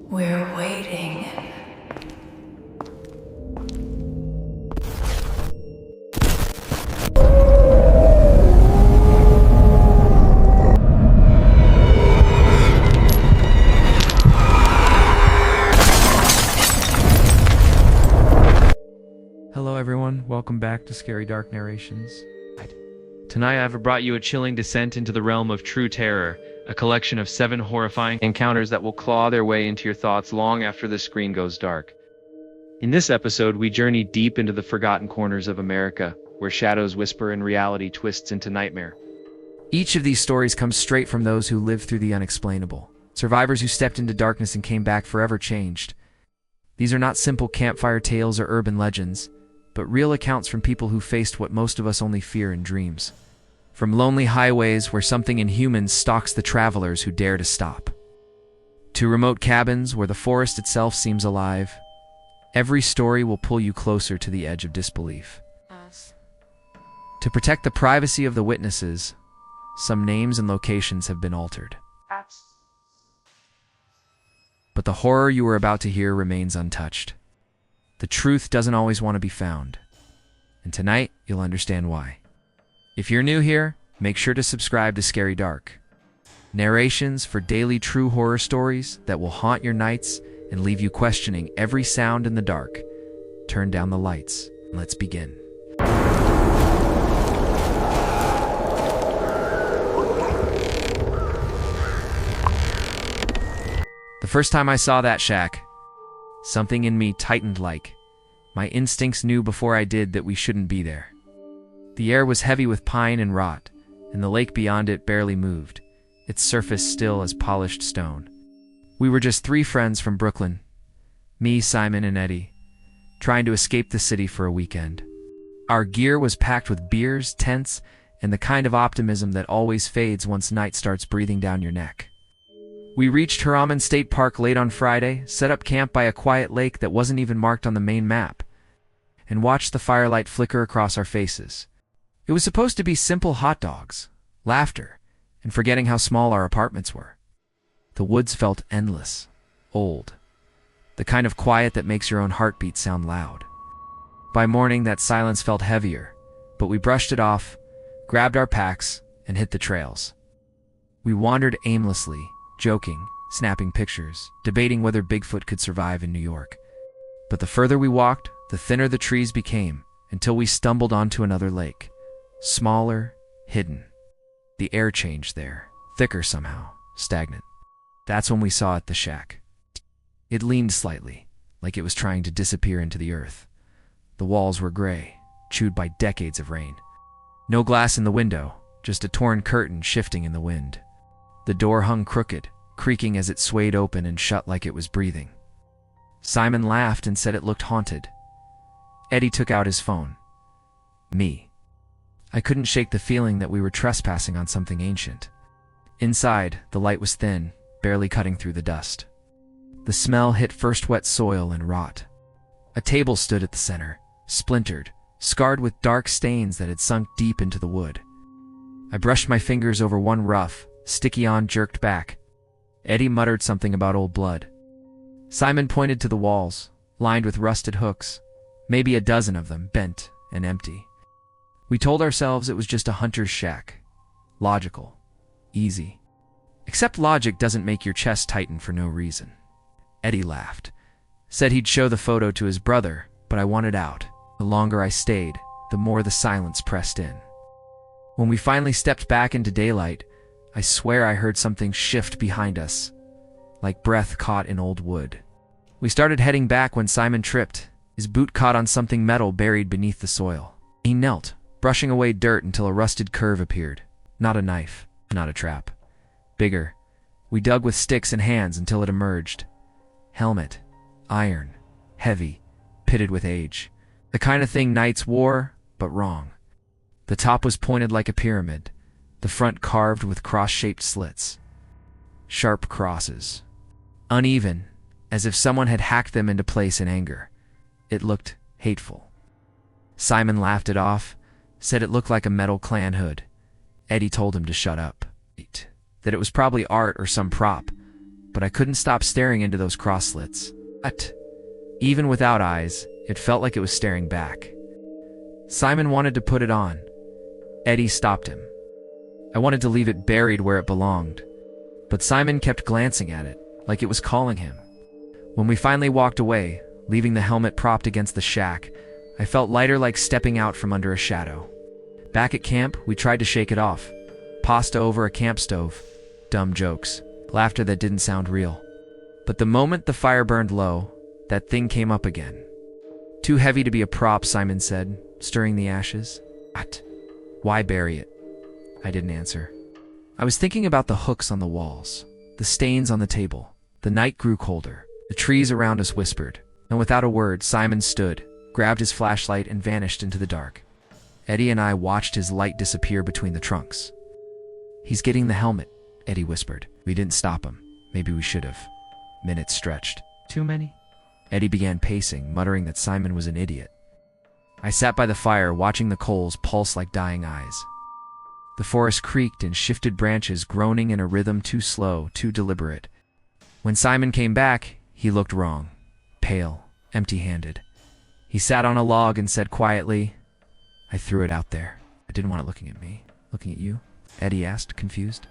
We're waiting. Hello everyone, welcome back to Scary Dark Narrations. Tonight I've brought you a chilling descent into the realm of true terror, a collection of 7 horrifying encounters that will claw their way into your thoughts long after the screen goes dark. In this episode, we journey deep into the forgotten corners of America, where shadows whisper and reality twists into nightmare. Each of these stories comes straight from those who lived through the unexplainable, survivors who stepped into darkness and came back forever changed. These are not simple campfire tales or urban legends, but real accounts from people who faced what most of us only fear in dreams. From lonely highways where something inhuman stalks the travelers who dare to stop, to remote cabins where the forest itself seems alive, every story will pull you closer to the edge of disbelief. To protect the privacy of the witnesses, some names and locations have been altered. But the horror you are about to hear remains untouched. The truth doesn't always want to be found. And tonight, you'll understand why. If you're new here, make sure to subscribe to Scary Dark Narrations for daily true horror stories that will haunt your nights and leave you questioning every sound in the dark. Turn down the lights, and let's begin. The first time I saw that shack, something in me tightened like. My instincts knew before I did that we shouldn't be there. The air was heavy with pine and rot, and the lake beyond it barely moved, its surface still as polished stone. We were just 3 friends from Brooklyn, me, Simon, and Eddie, trying to escape the city for a weekend. Our gear was packed with beers, tents, and the kind of optimism that always fades once night starts breathing down your neck. We reached Paranormal State Park late on Friday, set up camp by a quiet lake that wasn't even marked on the main map, and watched the firelight flicker across our faces. It was supposed to be simple hot dogs, laughter, and forgetting how small our apartments were. The woods felt endless, old, the kind of quiet that makes your own heartbeat sound loud. By morning, that silence felt heavier, but we brushed it off, grabbed our packs, and hit the trails. We wandered aimlessly, joking, snapping pictures, debating whether Bigfoot could survive in New York. But the further we walked, the thinner the trees became, until we stumbled onto another lake. Smaller, hidden. The air changed there, thicker somehow, stagnant. That's when we saw it, the shack. It leaned slightly, like it was trying to disappear into the earth. The walls were gray, chewed by decades of rain. No glass in the window, just a torn curtain shifting in the wind. The door hung crooked, creaking as it swayed open and shut like it was breathing. Simon laughed and said it looked haunted. Eddie took out his phone. Me. I couldn't shake the feeling that we were trespassing on something ancient. Inside, the light was thin, barely cutting through the dust. The smell hit first wet soil and rot. A table stood at the center, splintered, scarred with dark stains that had sunk deep into the wood. I brushed my fingers over one rough, sticky on jerked back. Eddie muttered something about old blood. Simon pointed to the walls, lined with rusted hooks, maybe a dozen of them, bent and empty. We told ourselves it was just a hunter's shack. Logical. Easy. Except logic doesn't make your chest tighten for no reason. Eddie laughed. Said he'd show the photo to his brother, but I wanted out. The longer I stayed, the more the silence pressed in. When we finally stepped back into daylight, I swear I heard something shift behind us, like breath caught in old wood. We started heading back when Simon tripped. His boot caught on something metal buried beneath the soil. He knelt, brushing away dirt until a rusted curve appeared. Not a knife, not a trap. Bigger. We dug with sticks and hands until it emerged. Helmet. Iron. Heavy. Pitted with age. The kind of thing knights wore, but wrong. The top was pointed like a pyramid, the front carved with cross-shaped slits. Sharp crosses. Uneven, as if someone had hacked them into place in anger. It looked hateful. Simon laughed it off, said it looked like a metal clan hood. Eddie told him to shut up. That it was probably art or some prop, but I couldn't stop staring into those cross slits. But even without eyes, it felt like it was staring back. Simon wanted to put it on. Eddie stopped him. I wanted to leave it buried where it belonged, but Simon kept glancing at it, like it was calling him. When we finally walked away, leaving the helmet propped against the shack, I felt lighter, like stepping out from under a shadow. Back at camp, we tried to shake it off. Pasta over a camp stove. Dumb jokes. Laughter that didn't sound real. But the moment the fire burned low, that thing came up again. Too heavy to be a prop, Simon said, stirring the ashes. What? Why bury it? I didn't answer. I was thinking about the hooks on the walls, the stains on the table. The night grew colder. The trees around us whispered. And without a word, Simon stood, grabbed his flashlight, and vanished into the dark. Eddie and I watched his light disappear between the trunks. He's getting the helmet, Eddie whispered. We didn't stop him. Maybe we should have. Minutes stretched. Too many? Eddie began pacing, muttering that Simon was an idiot. I sat by the fire, watching the coals pulse like dying eyes. The forest creaked and shifted branches, groaning in a rhythm too slow, too deliberate. When Simon came back, he looked wrong. Pale, empty-handed. He sat on a log and said quietly, I threw it out there. I didn't want it looking at me. Looking at you? Eddie asked, confused.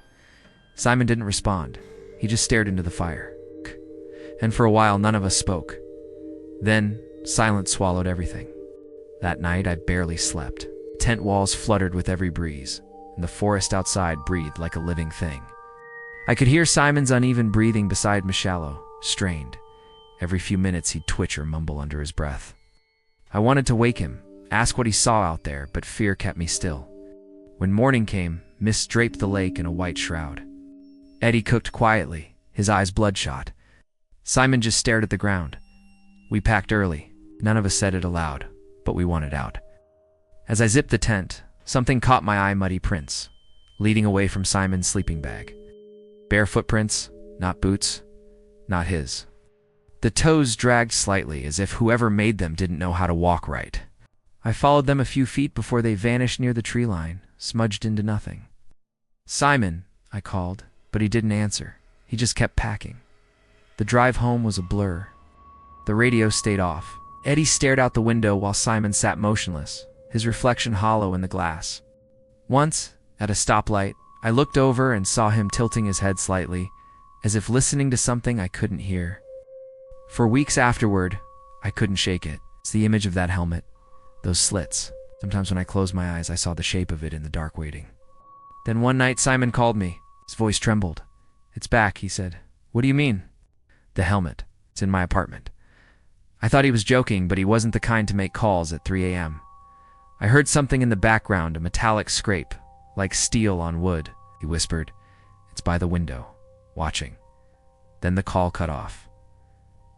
Simon didn't respond. He just stared into the fire. And for a while, none of us spoke. Then, silence swallowed everything. That night, I barely slept. Tent walls fluttered with every breeze, and the forest outside breathed like a living thing. I could hear Simon's uneven breathing beside Mishallow, strained. Every few minutes, he'd twitch or mumble under his breath. I wanted to wake him, ask what he saw out there, but fear kept me still. When morning came, mist draped the lake in a white shroud. Eddie cooked quietly, his eyes bloodshot. Simon just stared at the ground. We packed early. None of us said it aloud, but we wanted out. As I zipped the tent, something caught my eye: muddy prints, leading away from Simon's sleeping bag. Bare footprints, not boots, not his. The toes dragged slightly, as if whoever made them didn't know how to walk right. I followed them a few feet before they vanished near the tree line, smudged into nothing. Simon, I called, but he didn't answer. He just kept packing. The drive home was a blur. The radio stayed off. Eddie stared out the window while Simon sat motionless, his reflection hollow in the glass. Once, at a stoplight, I looked over and saw him tilting his head slightly, as if listening to something I couldn't hear. For weeks afterward, I couldn't shake it. It's the image of that helmet, those slits. Sometimes when I closed my eyes, I saw the shape of it in the dark waiting. Then one night, Simon called me. His voice trembled. It's back, he said. What do you mean? The helmet. It's in my apartment. I thought he was joking, but he wasn't the kind to make calls at 3 a.m. I heard something in the background, a metallic scrape, like steel on wood, he whispered. It's by the window, watching. Then the call cut off.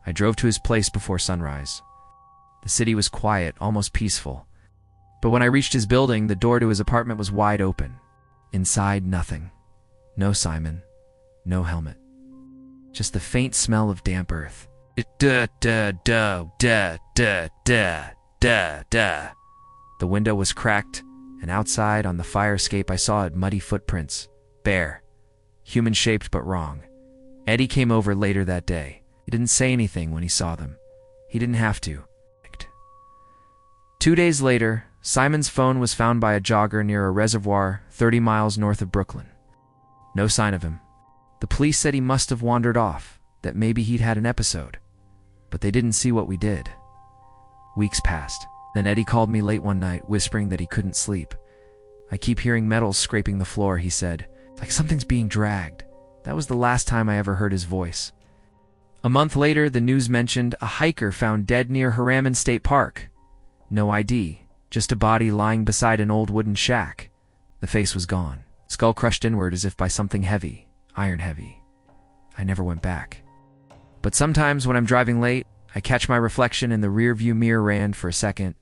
I drove to his place before sunrise. The city was quiet, almost peaceful. But when I reached his building, the door to his apartment was wide open. Inside, nothing. No Simon. No helmet. Just the faint smell of damp earth. The window was cracked, and outside on the fire escape I saw muddy footprints. Bare. Human-shaped but wrong. Eddie came over later that day. He didn't say anything when he saw them. He didn't have to. 2 days later, Simon's phone was found by a jogger near a reservoir 30 miles north of Brooklyn. No sign of him. The police said he must have wandered off, that maybe he'd had an episode. But they didn't see what we did. Weeks passed. Then Eddie called me late one night, whispering that he couldn't sleep. I keep hearing metals scraping the floor, he said. Like something's being dragged. That was the last time I ever heard his voice. A month later, the news mentioned a hiker found dead near Harriman State Park. No ID, just a body lying beside an old wooden shack. The face was gone, skull crushed inward as if by something heavy, iron heavy. I never went back. But sometimes when I'm driving late, I catch my reflection in the rearview mirror and for a second,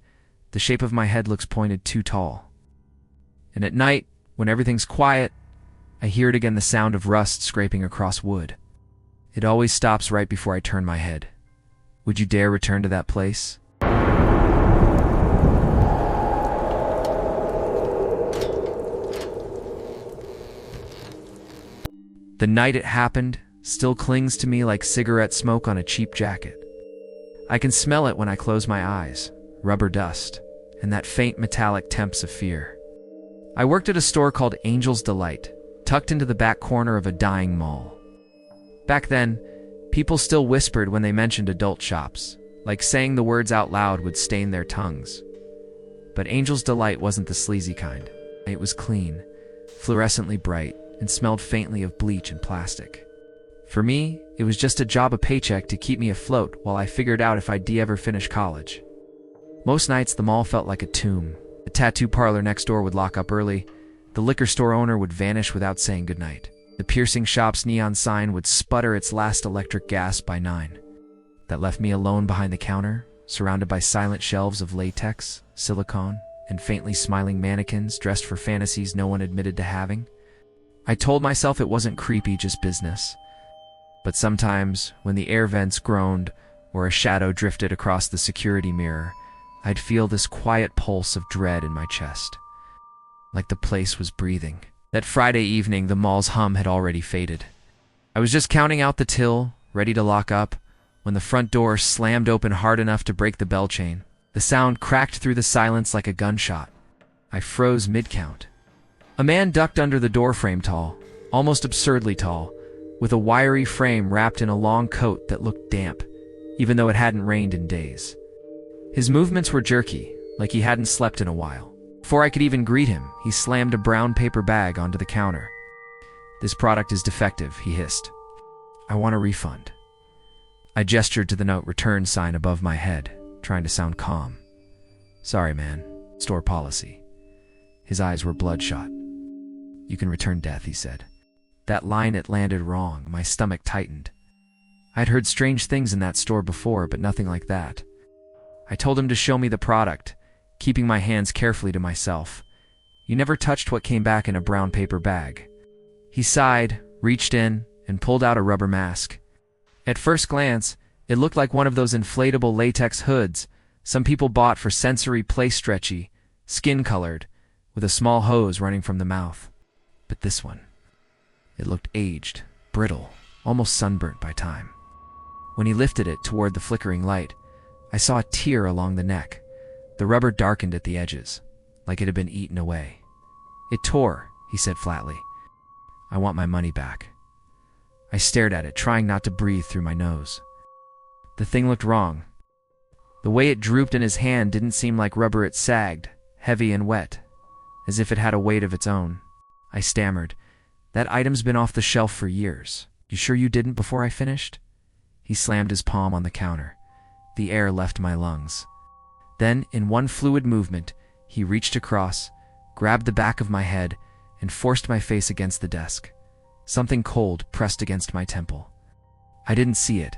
the shape of my head looks pointed too tall. And at night, when everything's quiet, I hear it again, the sound of rust scraping across wood. It always stops right before I turn my head. Would you dare return to that place? The night it happened, still clings to me like cigarette smoke on a cheap jacket. I can smell it when I close my eyes, rubber dust, and that faint metallic temps of fear. I worked at a store called Angel's Delight, tucked into the back corner of a dying mall. Back then, people still whispered when they mentioned adult shops, like saying the words out loud would stain their tongues. But Angel's Delight wasn't the sleazy kind. It was clean, fluorescently bright, and smelled faintly of bleach and plastic. For me, it was just a job, a paycheck to keep me afloat while I figured out if I'd ever finish college. Most nights, the mall felt like a tomb. The tattoo parlor next door would lock up early. The liquor store owner would vanish without saying goodnight. The piercing shop's neon sign would sputter its last electric gasp by 9. That left me alone behind the counter, surrounded by silent shelves of latex, silicone, and faintly smiling mannequins dressed for fantasies no one admitted to having. I told myself it wasn't creepy, just business. But sometimes, when the air vents groaned or a shadow drifted across the security mirror, I'd feel this quiet pulse of dread in my chest, like the place was breathing. That Friday evening, the mall's hum had already faded. I was just counting out the till, ready to lock up, when the front door slammed open hard enough to break the bell chain. The sound cracked through the silence like a gunshot. I froze mid-count. A man ducked under the doorframe, tall, almost absurdly tall, with a wiry frame wrapped in a long coat that looked damp, even though it hadn't rained in days. His movements were jerky, like he hadn't slept in a while. Before I could even greet him, he slammed a brown paper bag onto the counter. "This product is defective," he hissed. "I want a refund." I gestured to the note return sign above my head, trying to sound calm. "Sorry, man. Store policy." His eyes were bloodshot. "You can return death," he said. That line, it landed wrong. My stomach tightened. I'd heard strange things in that store before, but nothing like that. I told him to show me the product, keeping my hands carefully to myself. "You never touched what came back in a brown paper bag." He sighed, reached in, and pulled out a rubber mask. At first glance, it looked like one of those inflatable latex hoods some people bought for sensory play, stretchy, skin-colored, with a small hose running from the mouth. But this one, it looked aged, brittle, almost sunburnt by time. When he lifted it toward the flickering light, I saw a tear along the neck. The rubber darkened at the edges, like it had been eaten away. "It tore," he said flatly. "I want my money back." I stared at it, trying not to breathe through my nose. The thing looked wrong. The way it drooped in his hand didn't seem like rubber. It sagged, heavy and wet, as if it had a weight of its own. I stammered, "That item's been off the shelf for years. You sure you didn't before I finished?" He slammed his palm on the counter. The air left my lungs. Then, in one fluid movement, he reached across, grabbed the back of my head, and forced my face against the desk. Something cold pressed against my temple. I didn't see it,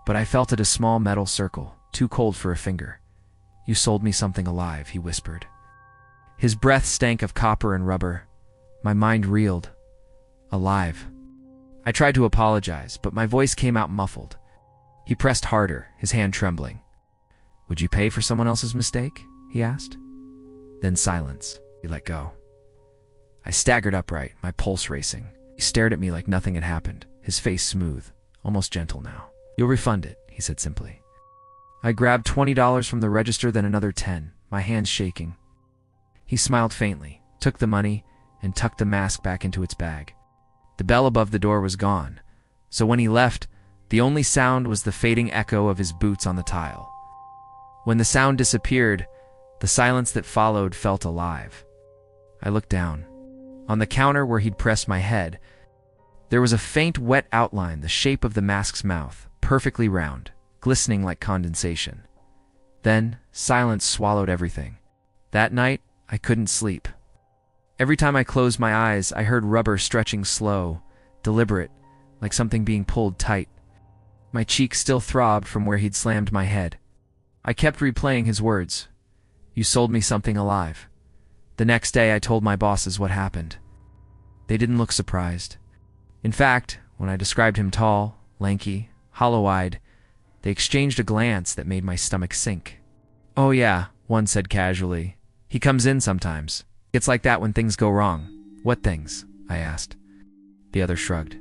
but I felt it, a small metal circle, too cold for a finger. "You sold me something alive," he whispered. His breath stank of copper and rubber. My mind reeled. Alive. I tried to apologize, but my voice came out muffled. He pressed harder, his hand trembling. "Would you pay for someone else's mistake?" he asked. Then silence. He let go. I staggered upright, my pulse racing. He stared at me like nothing had happened, his face smooth, almost gentle now. "You'll refund it," he said simply. I grabbed $20 from the register, then another 10, my hands shaking. He smiled faintly, took the money, and tucked the mask back into its bag. The bell above the door was gone, so when he left, the only sound was the fading echo of his boots on the tile. When the sound disappeared, the silence that followed felt alive. I looked down. On the counter where he'd pressed my head, there was a faint wet outline, the shape of the mask's mouth, perfectly round, glistening like condensation. Then, silence swallowed everything. That night, I couldn't sleep. Every time I closed my eyes, I heard rubber stretching slow, deliberate, like something being pulled tight. My cheek still throbbed from where he'd slammed my head. I kept replaying his words. "You sold me something alive." The next day, I told my bosses what happened. They didn't look surprised. In fact, when I described him tall, lanky, hollow-eyed, they exchanged a glance that made my stomach sink. "Oh yeah," one said casually. "He comes in sometimes. It's like that when things go wrong." "What things?" I asked. The other shrugged.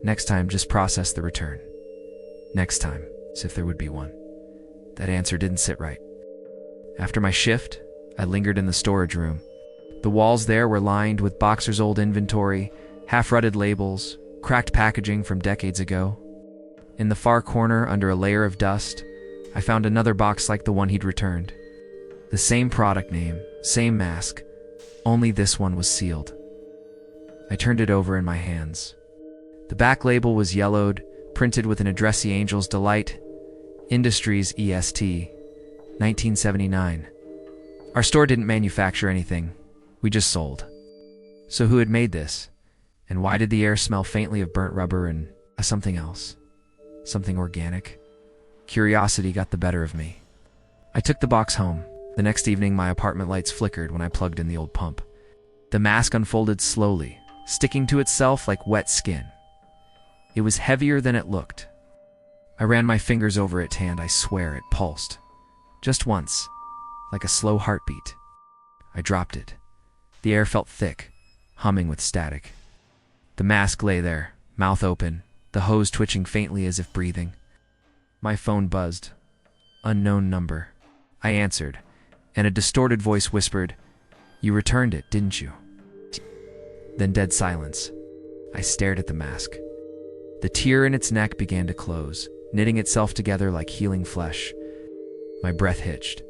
Next time, just process the return. Next time, as if there would be one. That answer didn't sit right. After my shift, I lingered in the storage room. The walls there were lined with Boxer's old inventory, half-rutted labels, cracked packaging from decades ago. In the far corner, under a layer of dust, I found another box like the one he'd returned. The same product name, same mask, only this one was sealed. I turned it over in my hands. The back label was yellowed, printed with an addressy Angel's Delight, Industries EST, 1979. Our store didn't manufacture anything, we just sold. So who had made this? And why did the air smell faintly of burnt rubber and something else? Something organic? Curiosity got the better of me. I took the box home. The next evening, my apartment lights flickered when I plugged in the old pump. The mask unfolded slowly, sticking to itself like wet skin. It was heavier than it looked. I ran my fingers over it and I swear it pulsed. Just once, like a slow heartbeat. I dropped it. The air felt thick, humming with static. The mask lay there, mouth open, the hose twitching faintly as if breathing. My phone buzzed. Unknown number. I answered, and a distorted voice whispered, "You returned it, didn't you?" Then dead silence. I stared at the mask. The tear in its neck began to close, knitting itself together like healing flesh. My breath hitched.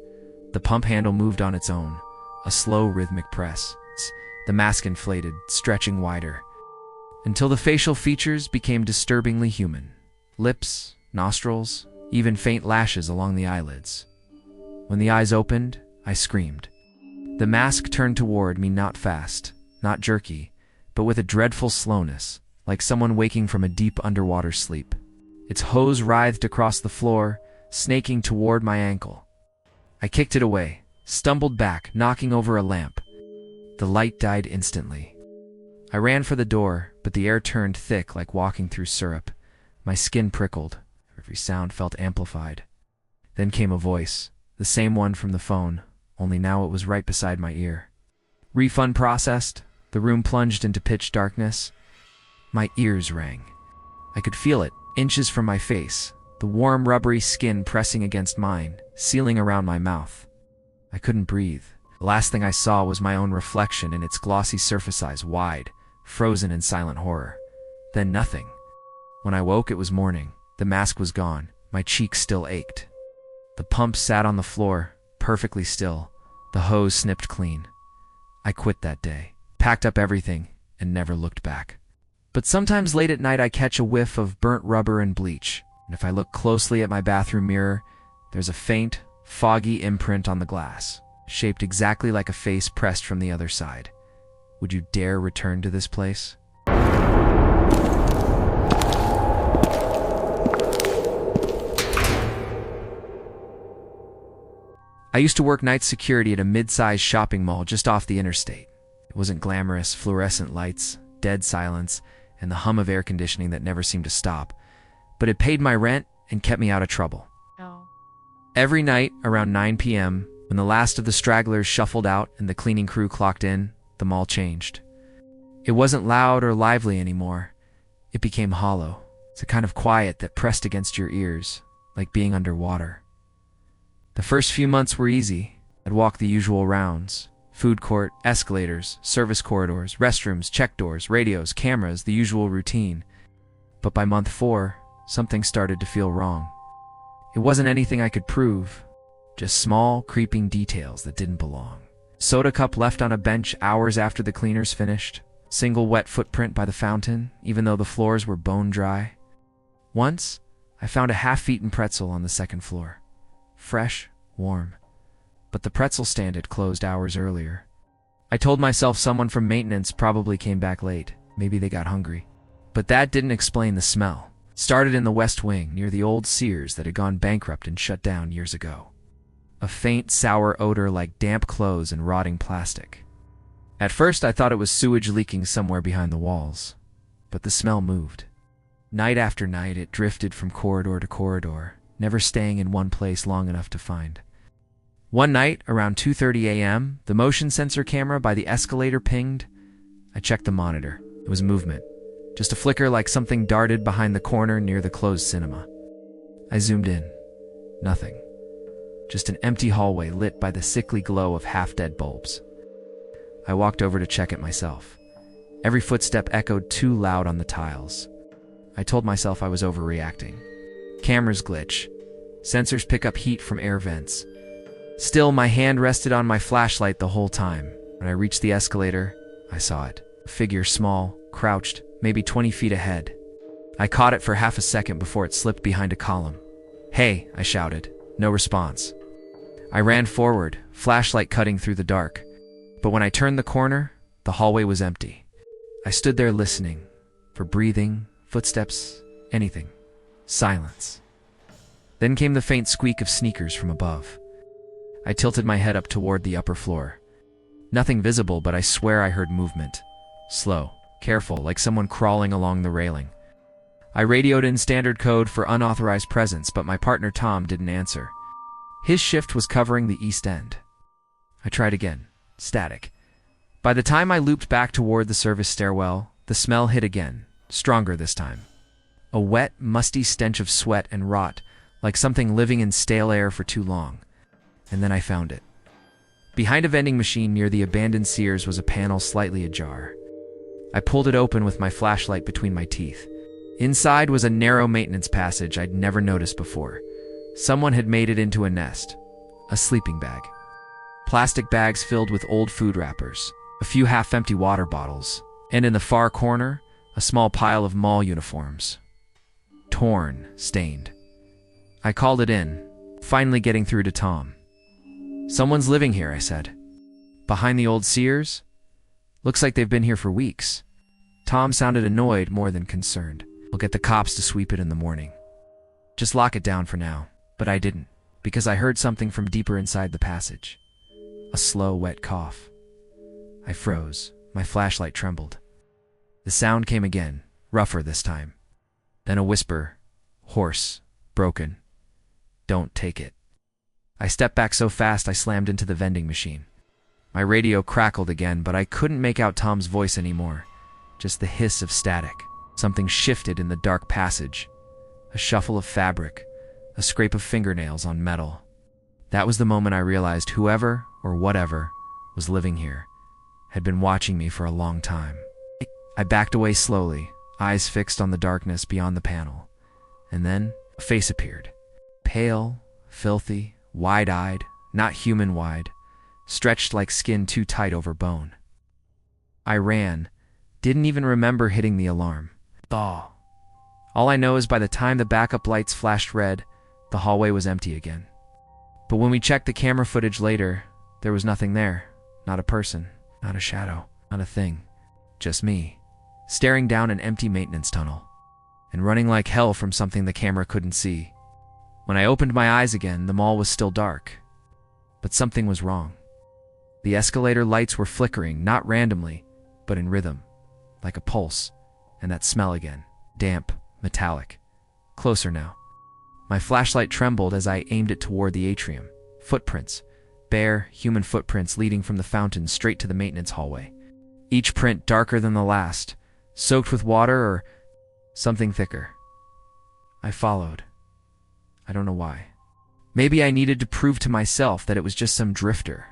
The pump handle moved on its own, a slow rhythmic press. The mask inflated, stretching wider, until the facial features became disturbingly human. Lips, nostrils, even faint lashes along the eyelids. When the eyes opened, I screamed. The mask turned toward me, not fast, not jerky, but with a dreadful slowness, like someone waking from a deep underwater sleep. Its hose writhed across the floor, snaking toward my ankle. I kicked it away, stumbled back, knocking over a lamp. The light died instantly. I ran for the door, but the air turned thick like walking through syrup. My skin prickled. Every sound felt amplified. Then came a voice, the same one from the phone, only now it was right beside my ear. Refund processed. The room plunged into pitch darkness. My ears rang. I could feel it, inches from my face, the warm, rubbery skin pressing against mine, sealing around my mouth. I couldn't breathe. The last thing I saw was my own reflection in its glossy surface, eyes wide, frozen in silent horror. Then nothing. When I woke, it was morning. The mask was gone. My cheeks still ached. The pump sat on the floor, perfectly still. The hose snipped clean. I quit that day, packed up everything, and never looked back. But sometimes late at night I catch a whiff of burnt rubber and bleach, and if I look closely at my bathroom mirror, there's a faint, foggy imprint on the glass, shaped exactly like a face pressed from the other side. Would you dare return to this place? I used to work night security at a mid-sized shopping mall just off the interstate. It wasn't glamorous, fluorescent lights, dead silence, and the hum of air conditioning that never seemed to stop. But it paid my rent and kept me out of trouble. Oh. Every night, around 9 p.m., when the last of the stragglers shuffled out and the cleaning crew clocked in, the mall changed. It wasn't loud or lively anymore. It became hollow. It's a kind of quiet that pressed against your ears, like being underwater. The first few months were easy. I'd walk the usual rounds. Food court, escalators, service corridors, restrooms, check doors, radios, cameras, the usual routine. But by month 4, something started to feel wrong. It wasn't anything I could prove, just small, creeping details that didn't belong. Soda cup left on a bench hours after the cleaners finished. Single wet footprint by the fountain, even though the floors were bone dry. Once, I found a half-eaten pretzel on the second floor. Fresh, warm. But the pretzel stand had closed hours earlier. I told myself someone from maintenance probably came back late. Maybe they got hungry. But that didn't explain the smell. It started in the West Wing, near the old Sears that had gone bankrupt and shut down years ago. A faint, sour odor like damp clothes and rotting plastic. At first, I thought it was sewage leaking somewhere behind the walls. But the smell moved. Night after night, it drifted from corridor to corridor, never staying in one place long enough to find. One night, around 2:30 a.m., the motion sensor camera by the escalator pinged. I checked the monitor. It was movement. Just a flicker like something darted behind the corner near the closed cinema. I zoomed in. Nothing. Just an empty hallway lit by the sickly glow of half-dead bulbs. I walked over to check it myself. Every footstep echoed too loud on the tiles. I told myself I was overreacting. Cameras glitch. Sensors pick up heat from air vents. Still, my hand rested on my flashlight the whole time. When I reached the escalator, I saw it. A figure small, crouched, maybe 20 feet ahead. I caught it for half a second before it slipped behind a column. "Hey," I shouted. No response. I ran forward, flashlight cutting through the dark. But when I turned the corner, the hallway was empty. I stood there listening, for breathing, footsteps, anything. Silence. Then came the faint squeak of sneakers from above. I tilted my head up toward the upper floor. Nothing visible, but I swear I heard movement. Slow, careful, like someone crawling along the railing. I radioed in standard code for unauthorized presence, but my partner Tom didn't answer. His shift was covering the east end. I tried again. Static. By the time I looped back toward the service stairwell, the smell hit again, stronger this time. A wet, musty stench of sweat and rot, like something living in stale air for too long. And then I found it. Behind a vending machine near the abandoned Sears was a panel slightly ajar. I pulled it open with my flashlight between my teeth. Inside was a narrow maintenance passage I'd never noticed before. Someone had made it into a nest. A sleeping bag. Plastic bags filled with old food wrappers. A few half-empty water bottles. And in the far corner, a small pile of mall uniforms. Torn, stained. I called it in, finally getting through to Tom. "Someone's living here," I said. "Behind the old Sears? Looks like they've been here for weeks." Tom sounded annoyed more than concerned. "We'll get the cops to sweep it in the morning. Just lock it down for now." But I didn't, because I heard something from deeper inside the passage. A slow, wet cough. I froze. My flashlight trembled. The sound came again, rougher this time. Then a whisper, hoarse, broken. "Don't take it." I stepped back so fast I slammed into the vending machine. My radio crackled again, but I couldn't make out Tom's voice anymore. Just the hiss of static. Something shifted in the dark passage. A shuffle of fabric, a scrape of fingernails on metal. That was the moment I realized whoever, or whatever, was living here had been watching me for a long time. I backed away slowly, eyes fixed on the darkness beyond the panel. And then a face appeared. Pale, filthy, wide-eyed, not human-wide, stretched like skin too tight over bone. I ran, didn't even remember hitting the alarm. Thaw. All I know is by the time the backup lights flashed red, the hallway was empty again. But when we checked the camera footage later, there was nothing there. Not a person, not a shadow, not a thing. Just me, staring down an empty maintenance tunnel, and running like hell from something the camera couldn't see. When I opened my eyes again, the mall was still dark. But something was wrong. The escalator lights were flickering, not randomly, but in rhythm, like a pulse. And that smell again, damp, metallic. Closer now. My flashlight trembled as I aimed it toward the atrium. Footprints. Bare, human footprints leading from the fountain straight to the maintenance hallway. Each print darker than the last, soaked with water or something thicker. I followed. I don't know why. Maybe I needed to prove to myself that it was just some drifter.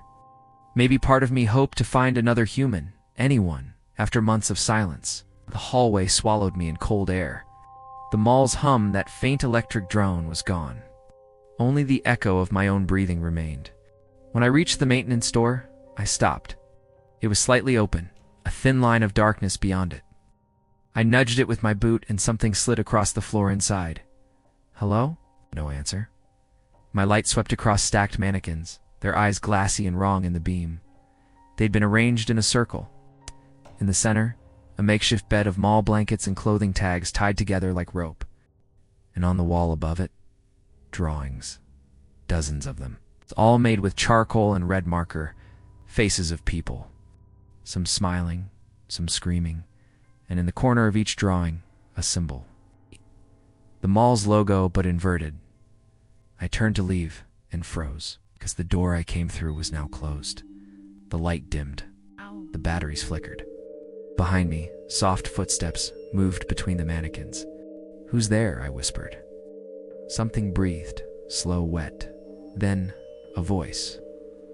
Maybe part of me hoped to find another human, anyone, after months of silence. The hallway swallowed me in cold air. The mall's hum, that faint electric drone, was gone. Only the echo of my own breathing remained. When I reached the maintenance door, I stopped. It was slightly open, a thin line of darkness beyond it. I nudged it with my boot and something slid across the floor inside. "Hello?" No answer. My light swept across stacked mannequins, their eyes glassy and wrong in the beam. They'd been arranged in a circle. In the center, a makeshift bed of mall blankets and clothing tags tied together like rope. And on the wall above it, drawings. Dozens of them. It's all made with charcoal and red marker. Faces of people. Some smiling, some screaming. And in the corner of each drawing, a symbol. The mall's logo, but inverted. I turned to leave and froze, because the door I came through was now closed. The light dimmed. The batteries flickered. Behind me, soft footsteps moved between the mannequins. "Who's there?" I whispered. Something breathed, slow, wet. Then, a voice.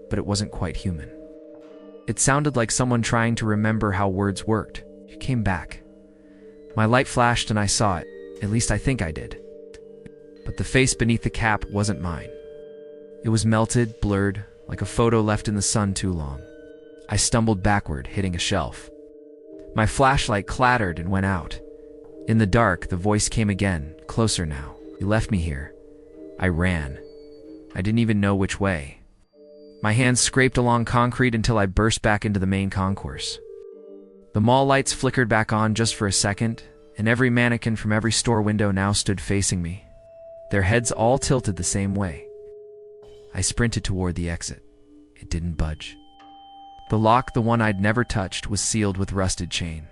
But it wasn't quite human. It sounded like someone trying to remember how words worked. "You came back." My light flashed and I saw it. At least I think I did. But the face beneath the cap wasn't mine. It was melted, blurred, like a photo left in the sun too long. I stumbled backward, hitting a shelf. My flashlight clattered and went out. In the dark, the voice came again, closer now. "You left me here." I ran. I didn't even know which way. My hands scraped along concrete until I burst back into the main concourse. The mall lights flickered back on just for a second, and every mannequin from every store window now stood facing me, their heads all tilted the same way. I sprinted toward the exit. It didn't budge. The lock, the one I'd never touched, was sealed with rusted chain.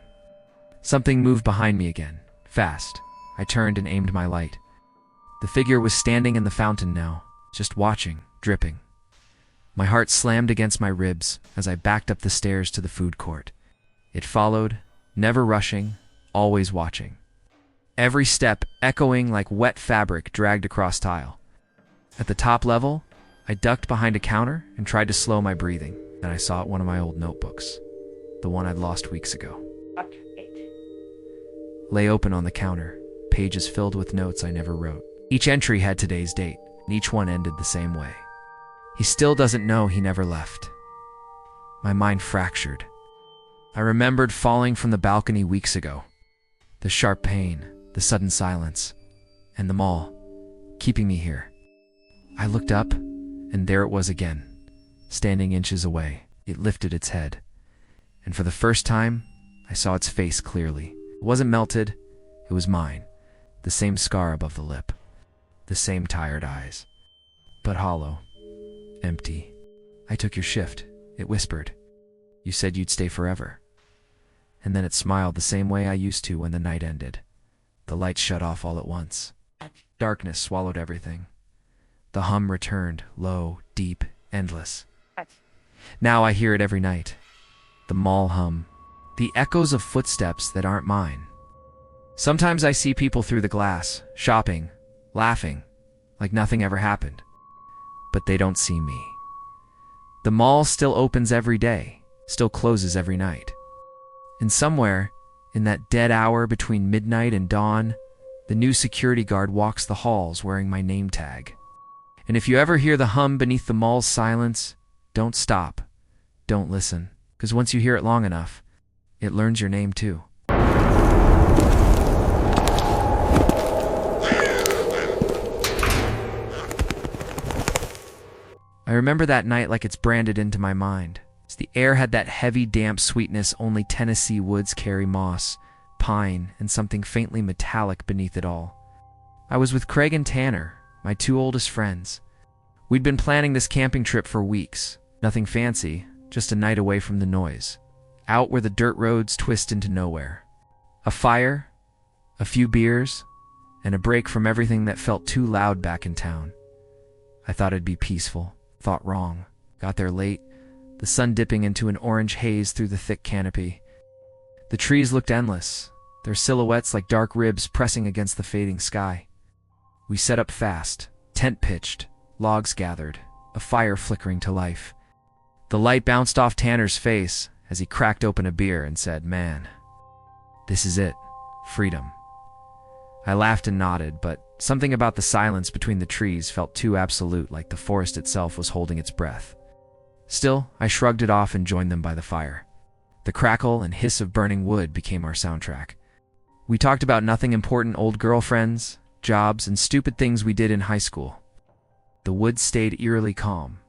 Something moved behind me again, fast. I turned and aimed my light. The figure was standing in the fountain now, just watching, dripping. My heart slammed against my ribs as I backed up the stairs to the food court. It followed, never rushing, always watching. Every step echoing like wet fabric dragged across tile. At the top level, I ducked behind a counter and tried to slow my breathing. Then I saw one of my old notebooks, the one I'd lost weeks ago. Lay open on the counter, pages filled with notes I never wrote. Each entry had today's date, and each one ended the same way. He still doesn't know he never left. My mind fractured. I remembered falling from the balcony weeks ago. The sharp pain, the sudden silence, and the mall, keeping me here. I looked up, and there it was again, standing inches away. It lifted its head, and for the first time, I saw its face clearly. It wasn't melted, it was mine. The same scar above the lip, the same tired eyes, but hollow, empty. "I took your shift," it whispered. "You said you'd stay forever." And then it smiled the same way I used to when the night ended. The lights shut off all at once. Darkness swallowed everything. The hum returned, low, deep, endless. Now I hear it every night. The mall hum. The echoes of footsteps that aren't mine. Sometimes I see people through the glass, shopping, laughing, like nothing ever happened. But they don't see me. The mall still opens every day, still closes every night. And somewhere, in that dead hour between midnight and dawn, the new security guard walks the halls wearing my name tag. And if you ever hear the hum beneath the mall's silence, don't stop. Don't listen, because once you hear it long enough, it learns your name too. I remember that night like it's branded into my mind. The air had that heavy, damp sweetness only Tennessee woods carry: moss, pine, and something faintly metallic beneath it all. I was with Craig and Tanner, my two oldest friends. We'd been planning this camping trip for weeks. Nothing fancy, just a night away from the noise. Out where the dirt roads twist into nowhere. A fire, a few beers, and a break from everything that felt too loud back in town. I thought it'd be peaceful. Thought wrong. Got there late, the sun dipping into an orange haze through the thick canopy. The trees looked endless, their silhouettes like dark ribs pressing against the fading sky. We set up fast, tent pitched, logs gathered, a fire flickering to life. The light bounced off Tanner's face as he cracked open a beer and said, "Man, this is it. Freedom." I laughed and nodded, but something about the silence between the trees felt too absolute, like the forest itself was holding its breath. Still, I shrugged it off and joined them by the fire. The crackle and hiss of burning wood became our soundtrack. We talked about nothing important: old girlfriends, jobs, and stupid things we did in high school. The woods stayed eerily calm.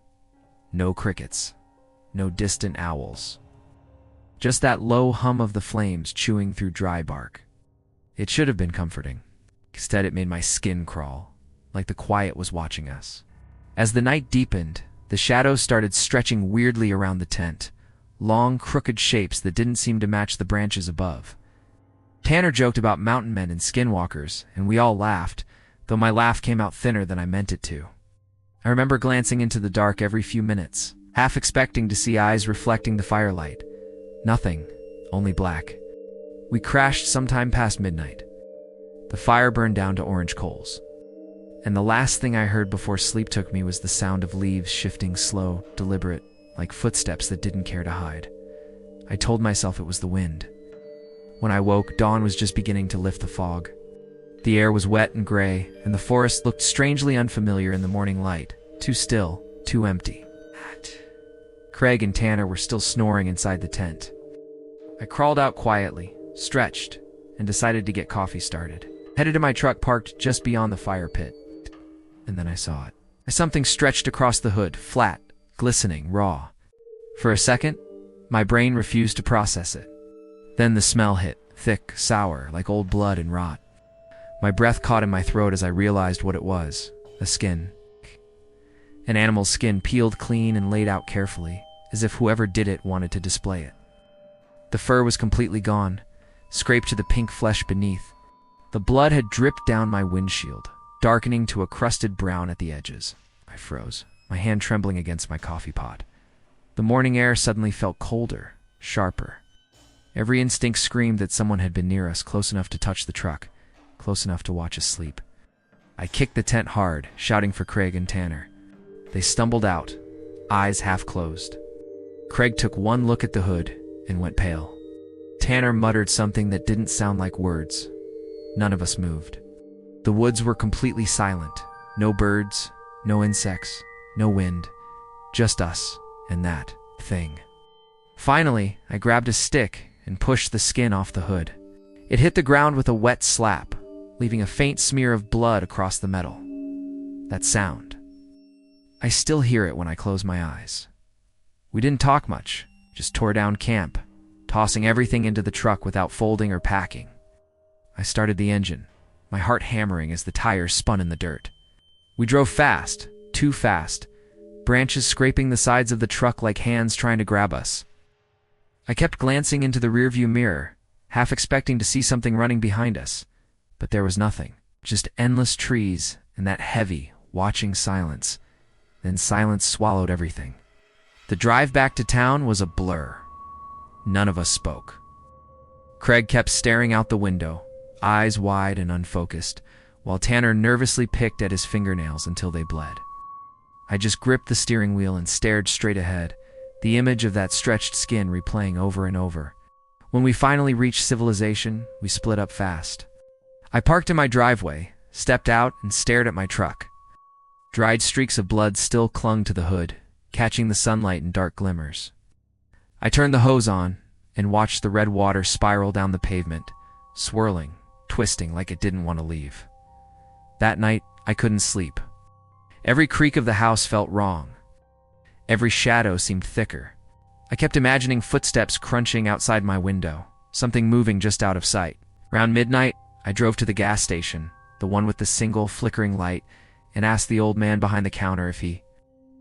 No crickets. No distant owls. Just that low hum of the flames chewing through dry bark. It should have been comforting. Instead, it made my skin crawl, like the quiet was watching us. As the night deepened, the shadows started stretching weirdly around the tent, long, crooked shapes that didn't seem to match the branches above. Tanner joked about mountain men and skinwalkers, and we all laughed, though my laugh came out thinner than I meant it to. I remember glancing into the dark every few minutes, half expecting to see eyes reflecting the firelight. Nothing, only black. We crashed sometime past midnight. The fire burned down to orange coals. And the last thing I heard before sleep took me was the sound of leaves shifting slow, deliberate, like footsteps that didn't care to hide. I told myself it was the wind. When I woke, dawn was just beginning to lift the fog. The air was wet and gray, and the forest looked strangely unfamiliar in the morning light, too still, too empty. Craig and Tanner were still snoring inside the tent. I crawled out quietly, stretched, and decided to get coffee started. Headed to my truck parked just beyond the fire pit. And then I saw it. Something stretched across the hood, flat, glistening, raw. For a second, my brain refused to process it. Then the smell hit, thick, sour, like old blood and rot. My breath caught in my throat as I realized what it was. A skin. An animal's skin peeled clean and laid out carefully, as if whoever did it wanted to display it. The fur was completely gone, scraped to the pink flesh beneath. The blood had dripped down my windshield, darkening to a crusted brown at the edges. I froze, my hand trembling against my coffee pot. The morning air suddenly felt colder, sharper. Every instinct screamed that someone had been near us, close enough to touch the truck, close enough to watch us sleep. I kicked the tent hard, shouting for Craig and Tanner. They stumbled out, eyes half closed. Craig took one look at the hood and went pale. Tanner muttered something that didn't sound like words. None of us moved. The woods were completely silent. No birds, no insects, no wind. Just us and that thing. Finally, I grabbed a stick and pushed the skin off the hood. It hit the ground with a wet slap, leaving a faint smear of blood across the metal. That sound. I still hear it when I close my eyes. We didn't talk much, just tore down camp, tossing everything into the truck without folding or packing. I started the engine, my heart hammering as the tires spun in the dirt. We drove fast, too fast, branches scraping the sides of the truck like hands trying to grab us. I kept glancing into the rearview mirror, half expecting to see something running behind us, but there was nothing, just endless trees and that heavy, watching silence. Then silence swallowed everything. The drive back to town was a blur. None of us spoke. Craig kept staring out the window, eyes wide and unfocused, while Tanner nervously picked at his fingernails until they bled. I just gripped the steering wheel and stared straight ahead, the image of that stretched skin replaying over and over. When we finally reached civilization, we split up fast. I parked in my driveway, stepped out, and stared at my truck. Dried streaks of blood still clung to the hood, catching the sunlight in dark glimmers. I turned the hose on and watched the red water spiral down the pavement, swirling, twisting like it didn't want to leave. That night, I couldn't sleep. Every creak of the house felt wrong. Every shadow seemed thicker. I kept imagining footsteps crunching outside my window, something moving just out of sight. Around midnight, I drove to the gas station, the one with the single flickering light, and asked the old man behind the counter if he...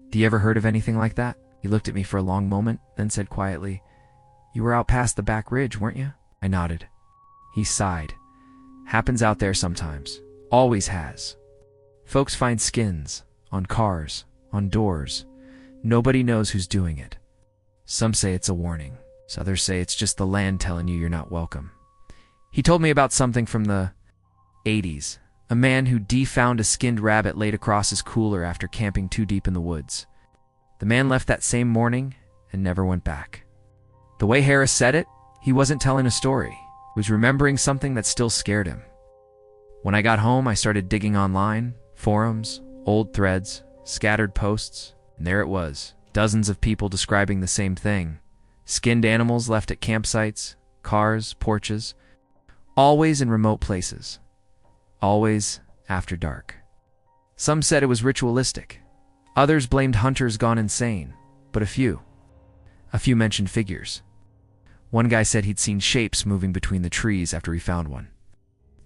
"Do you ever heard of anything like that?" He looked at me for a long moment, then said quietly, "You were out past the back ridge, weren't you?" I nodded. He sighed. "Happens out there sometimes. Always has. Folks find skins, on cars, on doors. Nobody knows who's doing it. Some say it's a warning. Others say it's just the land telling you you're not welcome." He told me about something from the 80s. A man who found a skinned rabbit laid across his cooler after camping too deep in the woods. The man left that same morning and never went back. The way Harris said it, he wasn't telling a story. He was remembering something that still scared him. When I got home, I started digging online, forums, old threads, scattered posts, and there it was. Dozens of people describing the same thing. Skinned animals left at campsites, cars, porches, always in remote places. Always after dark. Some said it was ritualistic. Others blamed hunters gone insane, but a few mentioned figures. One guy said he'd seen shapes moving between the trees after he found one.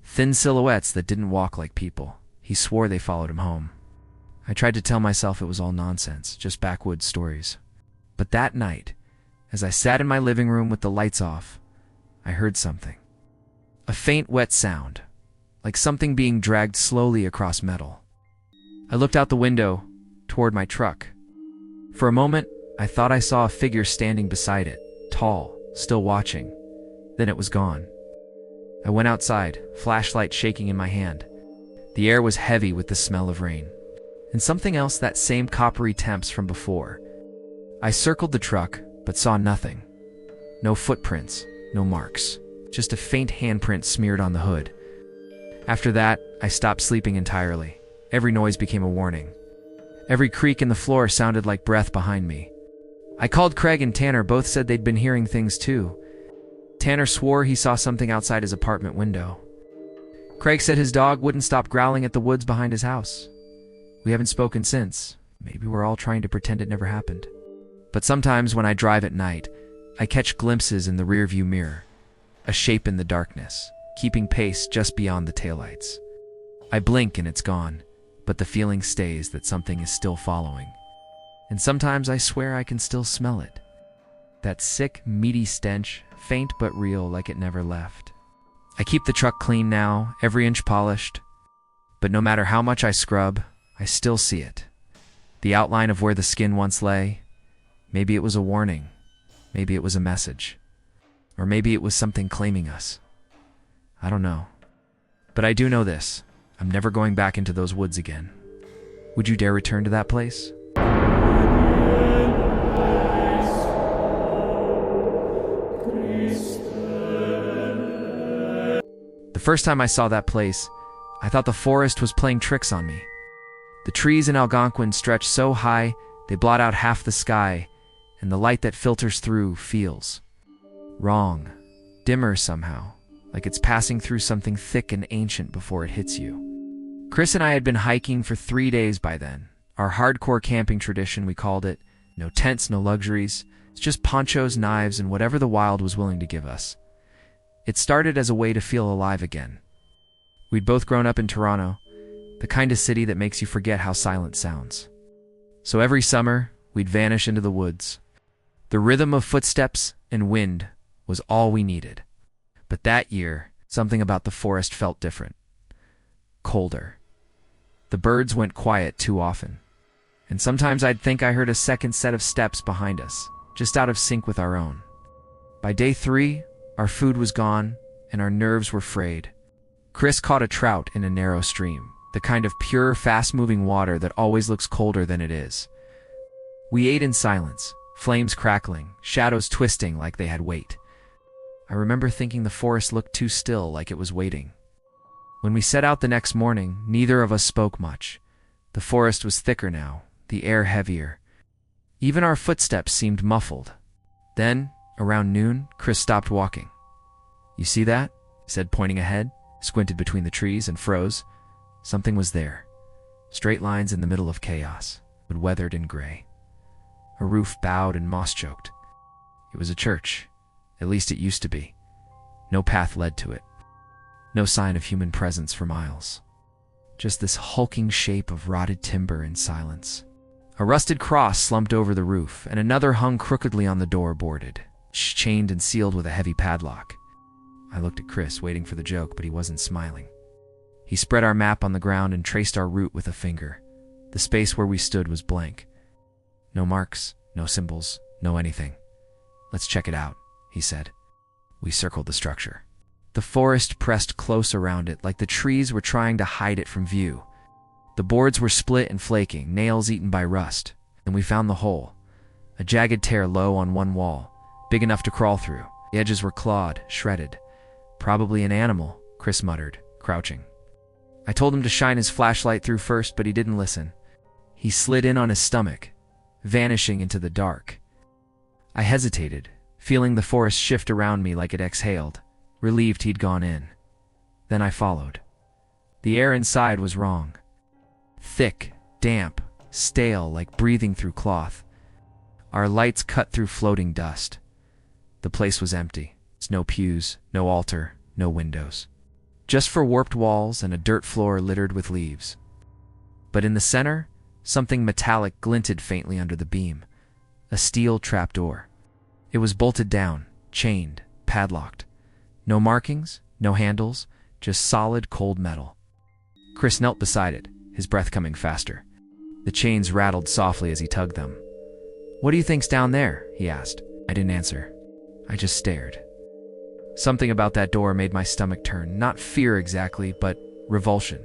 Thin silhouettes that didn't walk like people. He swore they followed him home. I tried to tell myself it was all nonsense, just backwoods stories. But that night, as I sat in my living room with the lights off, I heard something. A faint, wet sound, like something being dragged slowly across metal. I looked out the window, toward my truck. For a moment, I thought I saw a figure standing beside it, tall, still watching. Then it was gone. I went outside, flashlight shaking in my hand. The air was heavy with the smell of rain. And something else, that same coppery temps from before. I circled the truck, but saw nothing. No footprints, no marks. Just a faint handprint smeared on the hood. After that, I stopped sleeping entirely. Every noise became a warning. Every creak in the floor sounded like breath behind me. I called Craig and Tanner, both said they'd been hearing things too. Tanner swore he saw something outside his apartment window. Craig said his dog wouldn't stop growling at the woods behind his house. We haven't spoken since. Maybe we're all trying to pretend it never happened. But sometimes when I drive at night, I catch glimpses in the rearview mirror. A shape in the darkness, keeping pace just beyond the taillights. I blink and it's gone, but the feeling stays that something is still following. And sometimes I swear I can still smell it. That sick, meaty stench, faint but real, like it never left. I keep the truck clean now, every inch polished. But no matter how much I scrub, I still see it. The outline of where the skin once lay. Maybe it was a warning. Maybe it was a message. Or maybe it was something claiming us. I don't know. But I do know this. I'm never going back into those woods again. Would you dare return to that place? The first time I saw that place, I thought the forest was playing tricks on me. The trees in Algonquin stretch so high, they blot out half the sky, and the light that filters through feels wrong, dimmer somehow, like it's passing through something thick and ancient before it hits you. Chris and I had been hiking for 3 days by then. Our hardcore camping tradition, we called it. No tents, no luxuries. It's just ponchos, knives, and whatever the wild was willing to give us. It started as a way to feel alive again. We'd both grown up in Toronto, the kind of city that makes you forget how silent sounds. So every summer, we'd vanish into the woods. The rhythm of footsteps and wind was all we needed. But that year, something about the forest felt different. Colder. The birds went quiet too often. And sometimes I'd think I heard a second set of steps behind us, just out of sync with our own. By day 3, our food was gone, and our nerves were frayed. Chris caught a trout in a narrow stream, the kind of pure, fast-moving water that always looks colder than it is. We ate in silence, flames crackling, shadows twisting like they had weight. I remember thinking the forest looked too still, like it was waiting. When we set out the next morning, neither of us spoke much. The forest was thicker now, the air heavier. Even our footsteps seemed muffled. Then, around noon, Chris stopped walking. "You see that?" he said, pointing ahead, squinted between the trees and froze. Something was there. Straight lines in the middle of chaos, but weathered and gray. A roof bowed and moss-choked. It was a church. At least it used to be. No path led to it. No sign of human presence for miles. Just this hulking shape of rotted timber and silence. A rusted cross slumped over the roof, and another hung crookedly on the door, boarded, chained and sealed with a heavy padlock. I looked at Chris, waiting for the joke, but he wasn't smiling. He spread our map on the ground and traced our route with a finger. The space where we stood was blank. No marks, no symbols, no anything. "Let's check it out," he said. We circled the structure. The forest pressed close around it, like the trees were trying to hide it from view. The boards were split and flaking, nails eaten by rust, and we found the hole. A jagged tear low on one wall, big enough to crawl through. The edges were clawed, shredded. "Probably an animal," Chris muttered, crouching. I told him to shine his flashlight through first, but he didn't listen. He slid in on his stomach, vanishing into the dark. I hesitated, feeling the forest shift around me like it exhaled, relieved he'd gone in. Then I followed. The air inside was wrong. Thick, damp, stale, like breathing through cloth. Our lights cut through floating dust. The place was empty. No pews, no altar, no windows. Just for warped walls and a dirt floor littered with leaves. But in the center, something metallic glinted faintly under the beam. A steel trapdoor. It was bolted down, chained, padlocked. No markings, no handles, just solid, cold metal. Chris knelt beside it, his breath coming faster. The chains rattled softly as he tugged them. "What do you think's down there?" he asked. I didn't answer. I just stared. Something about that door made my stomach turn, not fear exactly, but revulsion.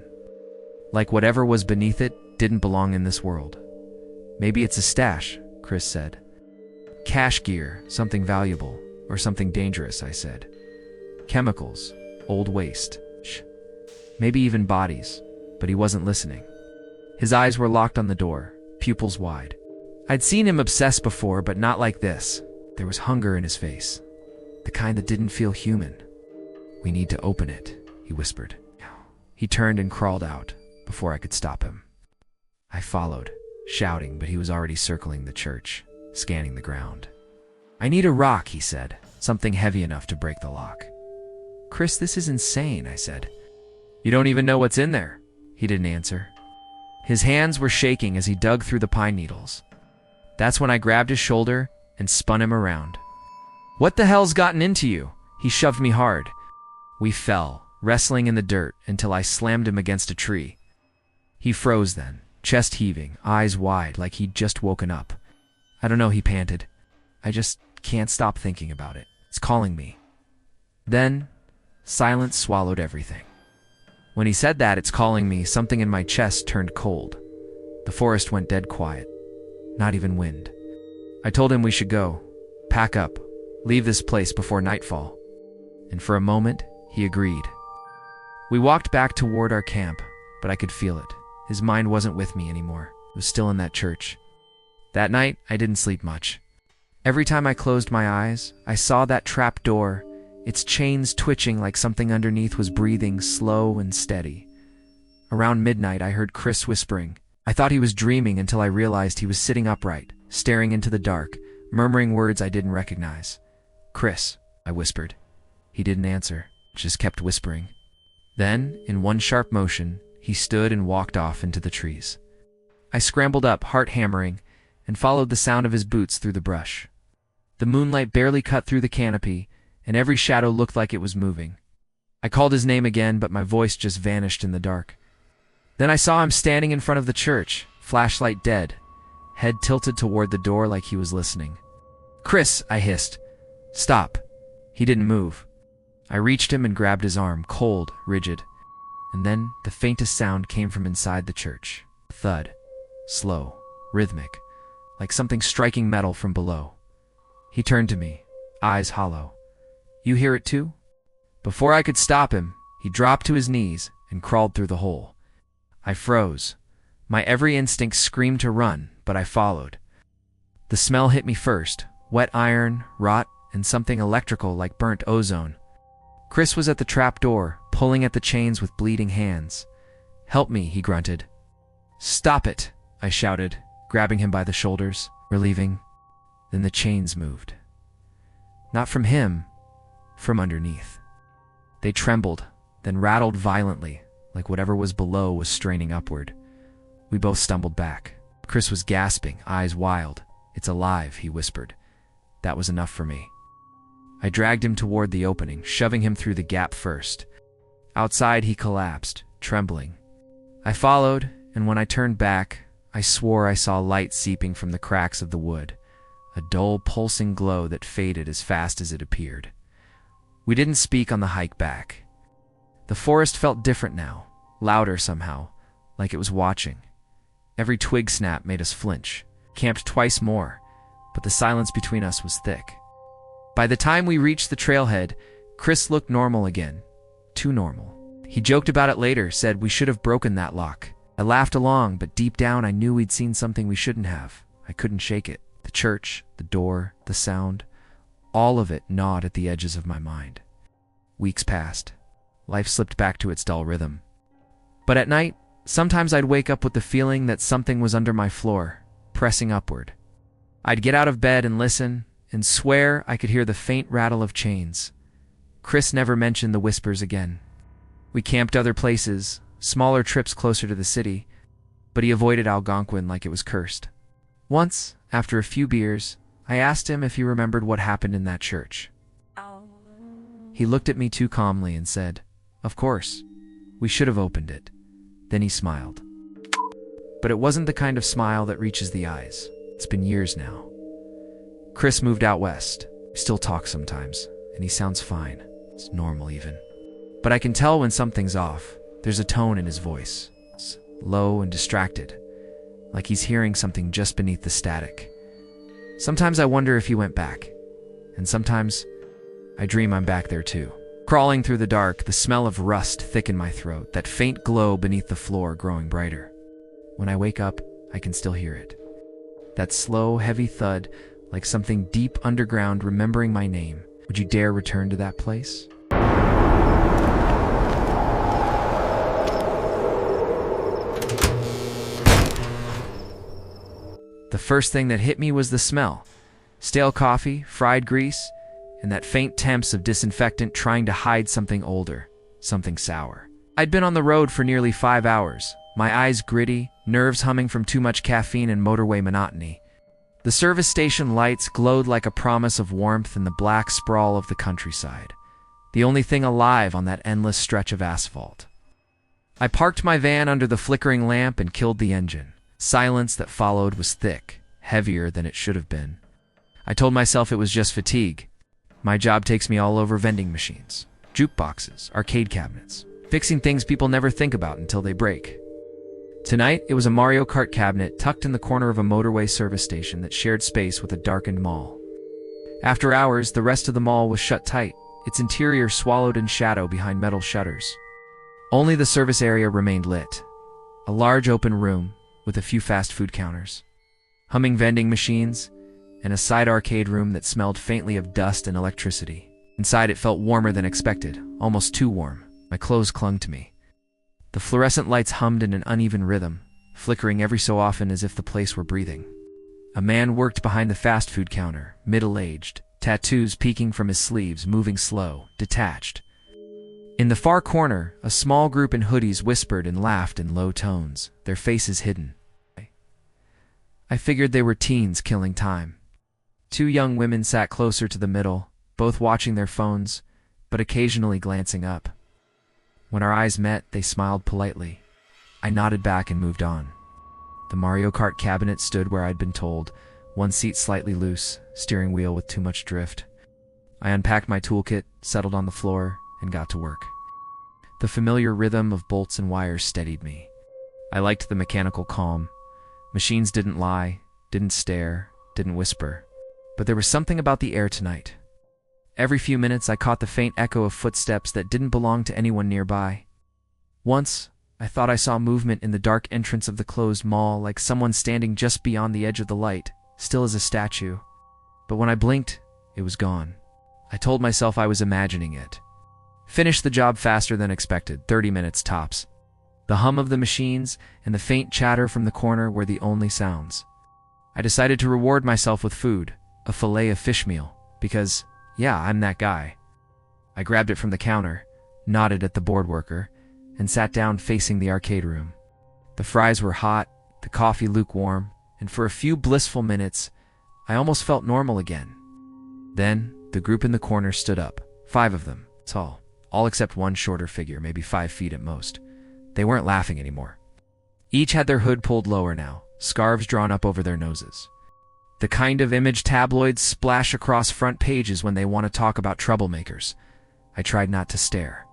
Like whatever was beneath it didn't belong in this world. Maybe it's a stash, Chris said. Cash gear, something valuable, or something dangerous, I said. Chemicals, old waste. Shh. Maybe even bodies, but he wasn't listening. His eyes were locked on the door, pupils wide. I'd seen him obsess before, but not like this. There was hunger in his face, the kind that didn't feel human. "We need to open it," he whispered. He turned and crawled out before I could stop him. I followed, shouting, but he was already circling the church, scanning the ground. "I need a rock," he said, "something heavy enough to break the lock." "Chris, this is insane," I said. "You don't even know what's in there." He didn't answer. His hands were shaking as he dug through the pine needles. That's when I grabbed his shoulder and spun him around. "What the hell's gotten into you?" He shoved me hard. We fell, wrestling in the dirt until I slammed him against a tree. He froze then, chest heaving, eyes wide like he'd just woken up. "I don't know," he panted. "I just can't stop thinking about it. It's calling me." Then, silence swallowed everything. When he said that, "It's calling me," something in my chest turned cold. The forest went dead quiet. Not even wind. I told him we should go. Pack up. Leave this place before nightfall. And for a moment, he agreed. We walked back toward our camp, but I could feel it. His mind wasn't with me anymore. It was still in that church. That night, I didn't sleep much. Every time I closed my eyes, I saw that trap door, its chains twitching like something underneath was breathing slow and steady. Around midnight, I heard Chris whispering. I thought he was dreaming until I realized he was sitting upright, staring into the dark, murmuring words I didn't recognize. "Chris," I whispered. He didn't answer, just kept whispering. Then, in one sharp motion, he stood and walked off into the trees. I scrambled up, heart hammering, and followed the sound of his boots through the brush. The moonlight barely cut through the canopy, and every shadow looked like it was moving. I called his name again, but my voice just vanished in the dark. Then I saw him standing in front of the church, flashlight dead, head tilted toward the door like he was listening. "Chris," I hissed. "Stop." He didn't move. I reached him and grabbed his arm, cold, rigid. And then the faintest sound came from inside the church. A thud. Slow, rhythmic, like something striking metal from below. He turned to me, eyes hollow. "You hear it too?" Before I could stop him, he dropped to his knees and crawled through the hole. I froze. My every instinct screamed to run, but I followed. The smell hit me first, wet iron, rot, and something electrical like burnt ozone. Chris was at the trap door, pulling at the chains with bleeding hands. "Help me," he grunted. "Stop it," I shouted, grabbing him by the shoulders, relieving. Then the chains moved. Not from him, from underneath. They trembled, then rattled violently, like whatever was below was straining upward. We both stumbled back. Chris was gasping, eyes wild. "It's alive," he whispered. That was enough for me. I dragged him toward the opening, shoving him through the gap first. Outside, he collapsed, trembling. I followed, and when I turned back, I swore I saw light seeping from the cracks of the wood, a dull, pulsing glow that faded as fast as it appeared. We didn't speak on the hike back. The forest felt different now, louder somehow, like it was watching. Every twig snap made us flinch. Camped twice more, but the silence between us was thick. By the time we reached the trailhead, Chris looked normal again. Too normal. He joked about it later, said we should have broken that lock. I laughed along, but deep down I knew we'd seen something we shouldn't have. I couldn't shake it. The church, the door, the sound, all of it gnawed at the edges of my mind. Weeks passed. Life slipped back to its dull rhythm. But at night, sometimes I'd wake up with the feeling that something was under my floor, pressing upward. I'd get out of bed and listen, and swear I could hear the faint rattle of chains. Chris never mentioned the whispers again. We camped other places, smaller trips closer to the city, but he avoided Algonquin like it was cursed. Once, after a few beers, I asked him if he remembered what happened in that church. He looked at me too calmly and said, "Of course, we should have opened it." Then he smiled. But it wasn't the kind of smile that reaches the eyes. It's been years now. Chris moved out west. We still talk sometimes, and he sounds fine. It's normal even. But I can tell when something's off. There's a tone in his voice. It's low and distracted, like he's hearing something just beneath the static. Sometimes I wonder if he went back, and sometimes I dream I'm back there too. Crawling through the dark, the smell of rust thick in my throat, that faint glow beneath the floor growing brighter. When I wake up, I can still hear it. That slow, heavy thud, like something deep underground remembering my name. Would you dare return to that place? The first thing that hit me was the smell. Stale coffee, fried grease, and that faint temps of disinfectant trying to hide something older, something sour. I'd been on the road for nearly 5 hours, my eyes gritty, nerves humming from too much caffeine and motorway monotony. The service station lights glowed like a promise of warmth in the black sprawl of the countryside, the only thing alive on that endless stretch of asphalt. I parked my van under the flickering lamp and killed the engine. Silence that followed was thick, heavier than it should have been. I told myself it was just fatigue. My job takes me all over vending machines, jukeboxes, arcade cabinets, fixing things people never think about until they break. Tonight, it was a Mario Kart cabinet tucked in the corner of a motorway service station that shared space with a darkened mall. After hours, the rest of the mall was shut tight, its interior swallowed in shadow behind metal shutters. Only the service area remained lit. A large open room with a few fast food counters, humming vending machines, and a side arcade room that smelled faintly of dust and electricity. Inside it felt warmer than expected, almost too warm. My clothes clung to me. The fluorescent lights hummed in an uneven rhythm, flickering every so often as if the place were breathing. A man worked behind the fast food counter, middle-aged, tattoos peeking from his sleeves, moving slow, detached. In the far corner, a small group in hoodies whispered and laughed in low tones, their faces hidden. I figured they were teens killing time. 2 young women sat closer to the middle, both watching their phones, but occasionally glancing up. When our eyes met, they smiled politely. I nodded back and moved on. The Mario Kart cabinet stood where I'd been told, one seat slightly loose, steering wheel with too much drift. I unpacked my toolkit, settled on the floor, and got to work. The familiar rhythm of bolts and wires steadied me. I liked the mechanical calm. Machines didn't lie, didn't stare, didn't whisper. But there was something about the air tonight. Every few minutes I caught the faint echo of footsteps that didn't belong to anyone nearby. Once, I thought I saw movement in the dark entrance of the closed mall, like someone standing just beyond the edge of the light, still as a statue. But when I blinked, it was gone. I told myself I was imagining it. Finished the job faster than expected, 30 minutes tops. The hum of the machines and the faint chatter from the corner were the only sounds. I decided to reward myself with food, a fillet of fish meal, because, yeah, I'm that guy. I grabbed it from the counter, nodded at the board worker, and sat down facing the arcade room. The fries were hot, the coffee lukewarm, and for a few blissful minutes, I almost felt normal again. Then, the group in the corner stood up, 5 of them, tall, all except one shorter figure, maybe 5 feet at most. They weren't laughing anymore. Each had their hood pulled lower now, scarves drawn up over their noses. The kind of image tabloids splash across front pages when they want to talk about troublemakers. I tried not to stare.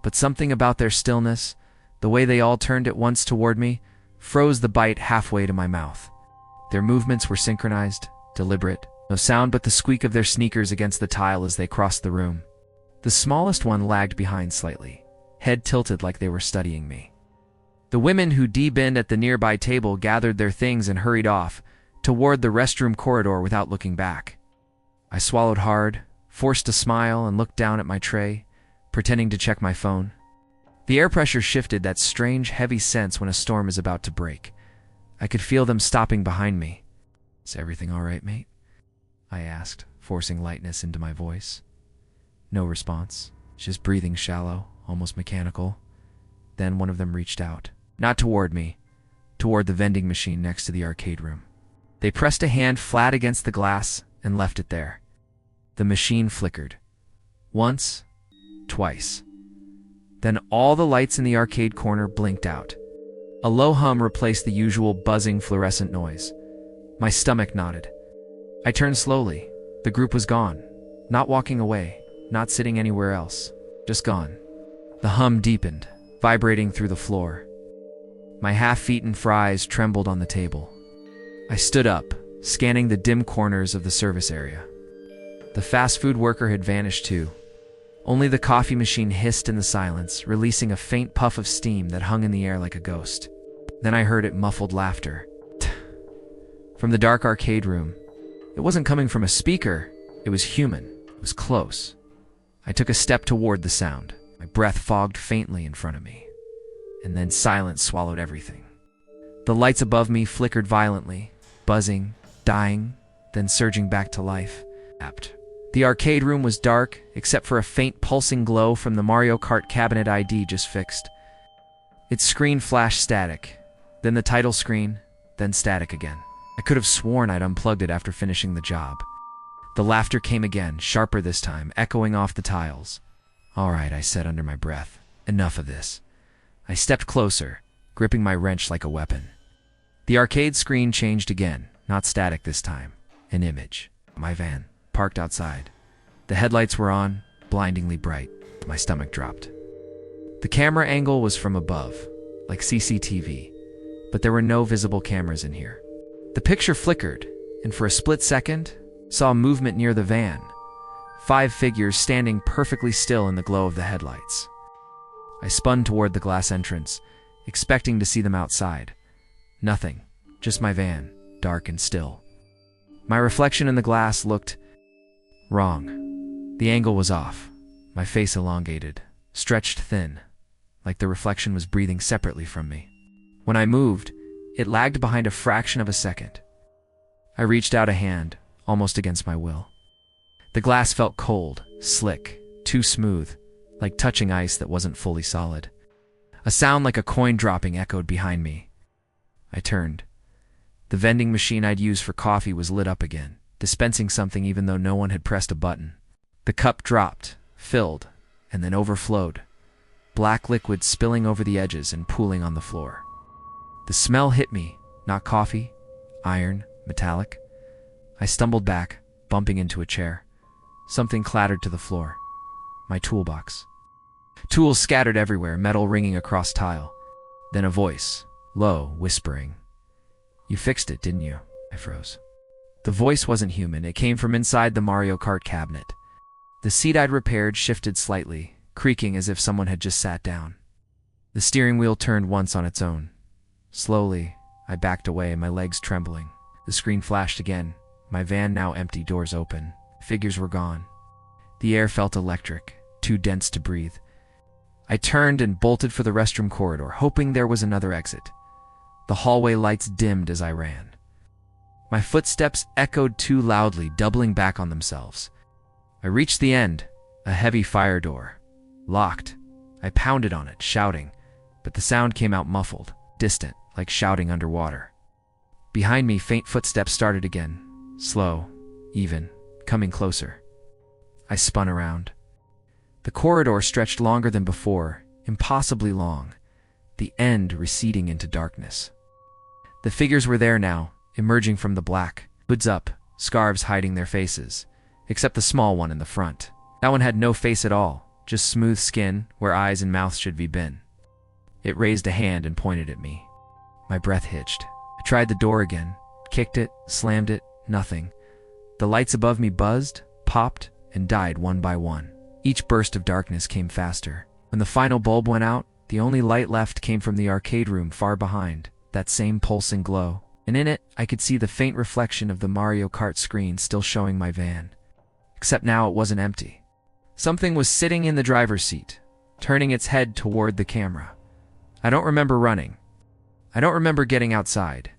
But something about their stillness, the way they all turned at once toward me, froze the bite halfway to my mouth. Their movements were synchronized, deliberate, no sound but the squeak of their sneakers against the tile as they crossed the room. The smallest one lagged behind slightly, head tilted like they were studying me. The women who de-binned at the nearby table gathered their things and hurried off, toward the restroom corridor without looking back. I swallowed hard, forced a smile, and looked down at my tray, pretending to check my phone. The air pressure shifted, that strange, heavy sense when a storm is about to break. I could feel them stopping behind me. "Is everything all right, mate?" I asked, forcing lightness into my voice. No response, just breathing shallow, almost mechanical. Then one of them reached out, not toward me, toward the vending machine next to the arcade room. They pressed a hand flat against the glass and left it there. The machine flickered. Once, twice. Then all the lights in the arcade corner blinked out. A low hum replaced the usual buzzing fluorescent noise. My stomach knotted. I turned slowly. The group was gone, not walking away, not sitting anywhere else. Just gone. The hum deepened, vibrating through the floor. My half-eaten fries trembled on the table. I stood up, scanning the dim corners of the service area. The fast food worker had vanished too. Only the coffee machine hissed in the silence, releasing a faint puff of steam that hung in the air like a ghost. Then I heard it muffled laughter. From the dark arcade room. It wasn't coming from a speaker. It was human. It was close. I took a step toward the sound. My breath fogged faintly in front of me. And then silence swallowed everything. The lights above me flickered violently, buzzing, dying, then surging back to life. The arcade room was dark, except for a faint pulsing glow from the Mario Kart cabinet ID just fixed. Its screen flashed static, then the title screen, then static again. I could have sworn I'd unplugged it after finishing the job. The laughter came again, sharper this time, echoing off the tiles. "All right," I said under my breath. "Enough of this." I stepped closer, gripping my wrench like a weapon. The arcade screen changed again, not static this time. An image. My van, parked outside. The headlights were on, blindingly bright. My stomach dropped. The camera angle was from above, like CCTV, but there were no visible cameras in here. The picture flickered, and for a split second, saw movement near the van. 5 figures standing perfectly still in the glow of the headlights. I spun toward the glass entrance, expecting to see them outside. Nothing, just my van, dark and still. My reflection in the glass looked wrong. The angle was off, my face elongated, stretched thin, like the reflection was breathing separately from me. When I moved, it lagged behind a fraction of a second. I reached out a hand, almost against my will. The glass felt cold, slick, too smooth, like touching ice that wasn't fully solid. A sound like a coin dropping echoed behind me. I turned. The vending machine I'd used for coffee was lit up again, dispensing something even though no one had pressed a button. The cup dropped, filled, and then overflowed, black liquid spilling over the edges and pooling on the floor. The smell hit me, not coffee, iron, metallic. I stumbled back, bumping into a chair. Something clattered to the floor. My toolbox. Tools scattered everywhere, metal ringing across tile. Then a voice, low, whispering. "You fixed it, didn't you?" I froze. The voice wasn't human. It came from inside the Mario Kart cabinet. The seat I'd repaired shifted slightly, creaking as if someone had just sat down. The steering wheel turned once on its own. Slowly, I backed away, my legs trembling. The screen flashed again. My van now empty, doors open. Figures were gone. The air felt electric, too dense to breathe. I turned and bolted for the restroom corridor, hoping there was another exit. The hallway lights dimmed as I ran. My footsteps echoed too loudly, doubling back on themselves. I reached the end, a heavy fire door. Locked. I pounded on it, shouting, but the sound came out muffled, distant, like shouting underwater. Behind me, faint footsteps started again, slow, even, coming closer. I spun around. The corridor stretched longer than before, impossibly long, the end receding into darkness. The figures were there now, emerging from the black, hoods up, scarves hiding their faces, except the small one in the front. That one had no face at all, just smooth skin where eyes and mouth should be been. It raised a hand and pointed at me. My breath hitched. I tried the door again, kicked it, slammed it, nothing. The lights above me buzzed, popped, and died one by one. Each burst of darkness came faster. When the final bulb went out, the only light left came from the arcade room far behind, that same pulsing glow. And in it, I could see the faint reflection of the Mario Kart screen still showing my van. Except now it wasn't empty. Something was sitting in the driver's seat, turning its head toward the camera. I don't remember running. I don't remember getting outside.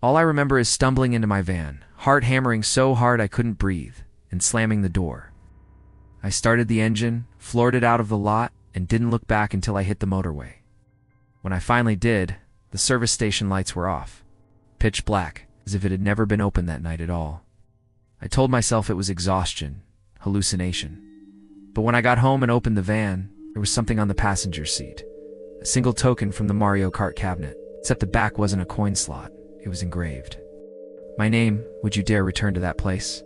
All I remember is stumbling into my van, heart hammering so hard I couldn't breathe, and slamming the door. I started the engine, floored it out of the lot, and didn't look back until I hit the motorway. When I finally did, the service station lights were off. Pitch black, as if it had never been open that night at all. I told myself it was exhaustion, hallucination. But when I got home and opened the van, there was something on the passenger seat. A single token from the Mario Kart cabinet, except the back wasn't a coin slot. It was engraved. My name, would you dare return to that place?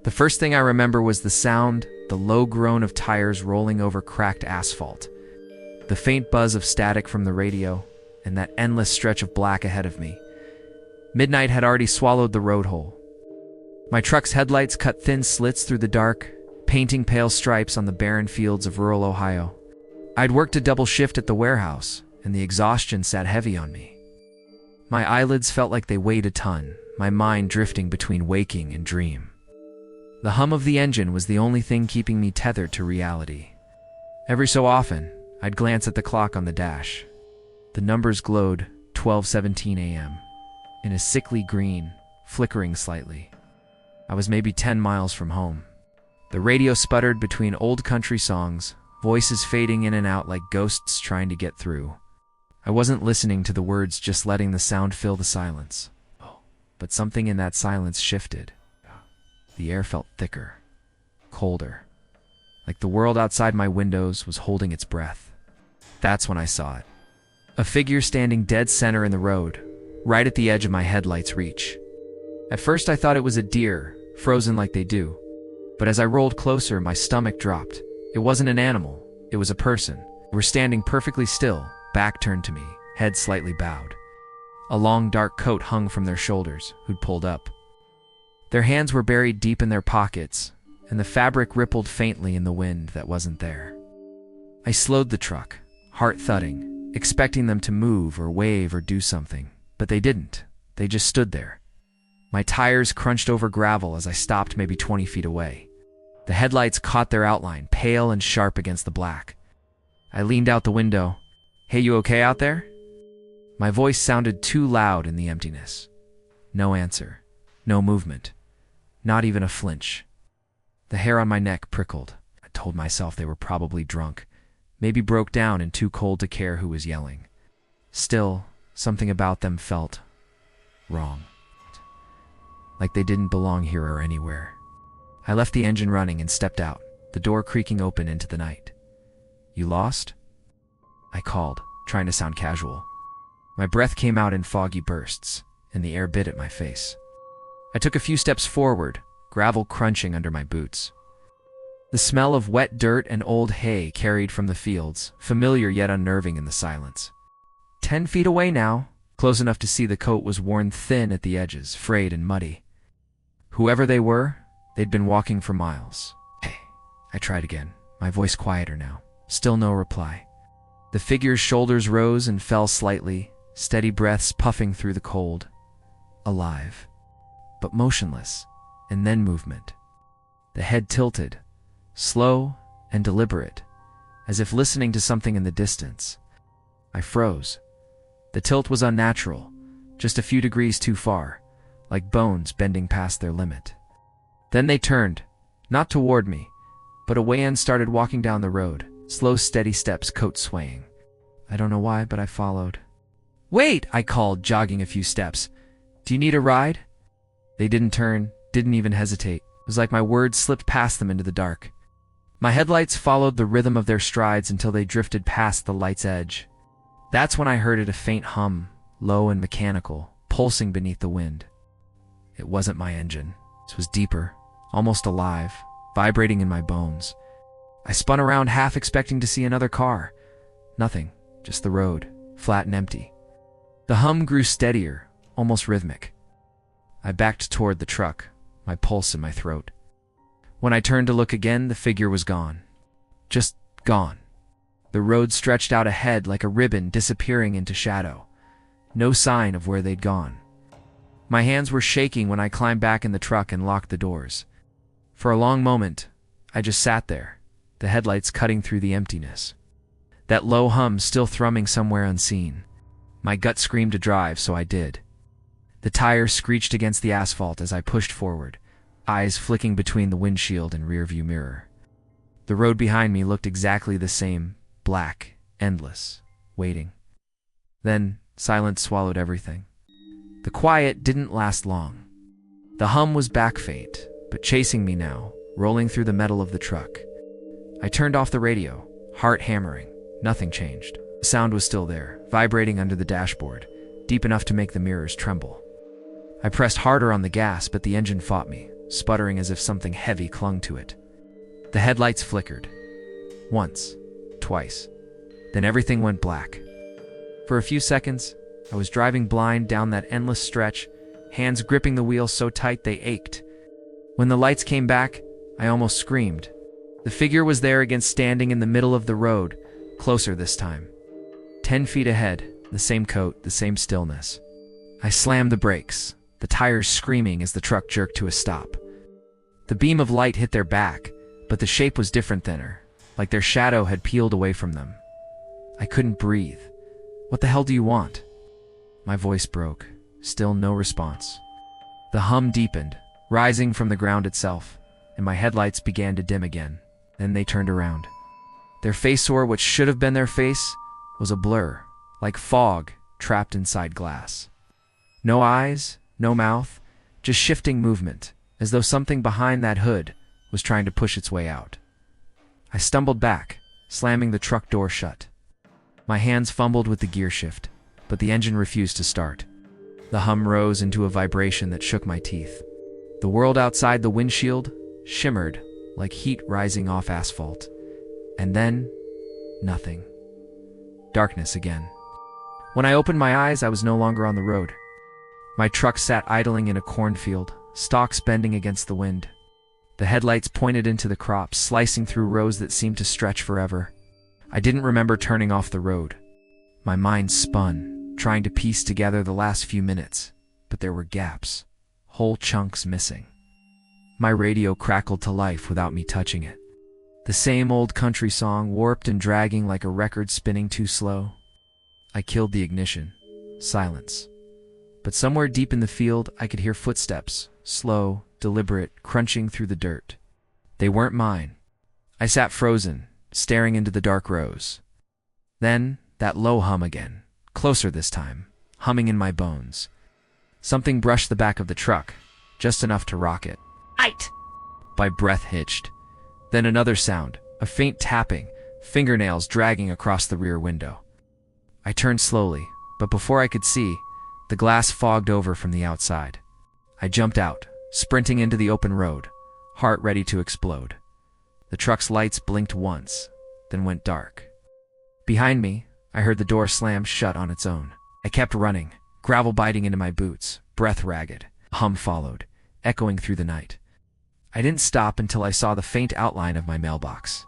The first thing I remember was the sound, the low groan of tires rolling over cracked asphalt, the faint buzz of static from the radio, and that endless stretch of black ahead of me. Midnight had already swallowed the road hole. My truck's headlights cut thin slits through the dark, painting pale stripes on the barren fields of rural Ohio. I'd worked a double shift at the warehouse, and the exhaustion sat heavy on me. My eyelids felt like they weighed a ton, my mind drifting between waking and dream. The hum of the engine was the only thing keeping me tethered to reality. Every so often, I'd glance at the clock on the dash. The numbers glowed 12:17 a.m. in a sickly green, flickering slightly. I was maybe 10 miles from home. The radio sputtered between old country songs, voices fading in and out like ghosts trying to get through. I wasn't listening to the words, just letting the sound fill the silence. But something in that silence shifted. The air felt thicker, colder, like the world outside my windows was holding its breath. That's when I saw it. A figure standing dead center in the road, right at the edge of my headlight's reach. At first I thought it was a deer, frozen like they do. But as I rolled closer, my stomach dropped. It wasn't an animal, it was a person. They were standing perfectly still, back turned to me, head slightly bowed. A long dark coat hung from their shoulders, who'd pulled up. Their hands were buried deep in their pockets, and the fabric rippled faintly in the wind that wasn't there. I slowed the truck, heart thudding, expecting them to move or wave or do something, but they didn't. They just stood there. My tires crunched over gravel as I stopped maybe 20 feet away. The headlights caught their outline, pale and sharp against the black. I leaned out the window. "Hey, you okay out there?" My voice sounded too loud in the emptiness. No answer. No movement. Not even a flinch. The hair on my neck prickled. I told myself they were probably drunk, maybe broke down and too cold to care who was yelling. Still, something about them felt wrong. Like they didn't belong here or anywhere. I left the engine running and stepped out, the door creaking open into the night. "You lost?" I called, trying to sound casual. My breath came out in foggy bursts, and the air bit at my face. I took a few steps forward, gravel crunching under my boots. The smell of wet dirt and old hay carried from the fields, familiar yet unnerving in the silence. 10 feet away now, close enough to see the coat was worn thin at the edges, frayed and muddy. Whoever they were, they'd been walking for miles. "Hey," I tried again, my voice quieter now. Still no reply. The figure's shoulders rose and fell slightly, steady breaths puffing through the cold. Alive, but motionless, and then movement. The head tilted, slow and deliberate, as if listening to something in the distance. I froze. The tilt was unnatural, just a few degrees too far, like bones bending past their limit. Then they turned, not toward me, but away and started walking down the road, slow, steady steps, coat swaying. I don't know why, but I followed. "Wait!" I called, jogging a few steps. "Do you need a ride?" They didn't turn, didn't even hesitate. It was like my words slipped past them into the dark. My headlights followed the rhythm of their strides until they drifted past the light's edge. That's when I heard it, a faint hum, low and mechanical, pulsing beneath the wind. It wasn't my engine. It was deeper, almost alive, vibrating in my bones. I spun around, half expecting to see another car. Nothing, just the road, flat and empty. The hum grew steadier, almost rhythmic. I backed toward the truck, my pulse in my throat. When I turned to look again, the figure was gone. Just gone. The road stretched out ahead like a ribbon, disappearing into shadow. No sign of where they'd gone. My hands were shaking when I climbed back in the truck and locked the doors. For a long moment, I just sat there, the headlights cutting through the emptiness. That low hum still thrumming somewhere unseen. My gut screamed to drive, so I did. The tires screeched against the asphalt as I pushed forward, eyes flicking between the windshield and rearview mirror. The road behind me looked exactly the same, black, endless, waiting. Then silence swallowed everything. The quiet didn't last long. The hum was back, faint, but chasing me now, rolling through the metal of the truck. I turned off the radio, heart hammering. Nothing changed. The sound was still there, vibrating under the dashboard, deep enough to make the mirrors tremble. I pressed harder on the gas, but the engine fought me, sputtering as if something heavy clung to it. The headlights flickered. Once, twice. Then everything went black. For a few seconds, I was driving blind down that endless stretch, hands gripping the wheel so tight they ached. When the lights came back, I almost screamed. The figure was there again, standing in the middle of the road, closer this time. 10 feet ahead, the same coat, the same stillness. I slammed the brakes, the tires screaming as the truck jerked to a stop. The beam of light hit their back, but the shape was different than her, like their shadow had peeled away from them. I couldn't breathe. "What the hell do you want?" My voice broke. Still no response. The hum deepened, rising from the ground itself, and my headlights began to dim again. Then they turned around. Their face, or what should have been their face, was a blur, like fog trapped inside glass. No eyes, no mouth, just shifting movement, as though something behind that hood was trying to push its way out. I stumbled back, slamming the truck door shut. My hands fumbled with the gear shift, but the engine refused to start. The hum rose into a vibration that shook my teeth. The world outside the windshield shimmered like heat rising off asphalt. And then, nothing. Darkness again. When I opened my eyes, I was no longer on the road. My truck sat idling in a cornfield, stalks bending against the wind. The headlights pointed into the crops, slicing through rows that seemed to stretch forever. I didn't remember turning off the road. My mind spun, trying to piece together the last few minutes, but there were gaps, whole chunks missing. My radio crackled to life without me touching it. The same old country song, warped and dragging like a record spinning too slow. I killed the ignition. Silence. But somewhere deep in the field, I could hear footsteps, slow, deliberate, crunching through the dirt. They weren't mine. I sat frozen, staring into the dark rows. Then, that low hum again, closer this time, humming in my bones. Something brushed the back of the truck, just enough to rock it. "Ait!" My breath hitched. Then another sound, a faint tapping, fingernails dragging across the rear window. I turned slowly, but before I could see, the glass fogged over from the outside. I jumped out, sprinting into the open road, heart ready to explode. The truck's lights blinked once, then went dark. Behind me, I heard the door slam shut on its own. I kept running, gravel biting into my boots, breath ragged. A hum followed, echoing through the night. I didn't stop until I saw the faint outline of my mailbox.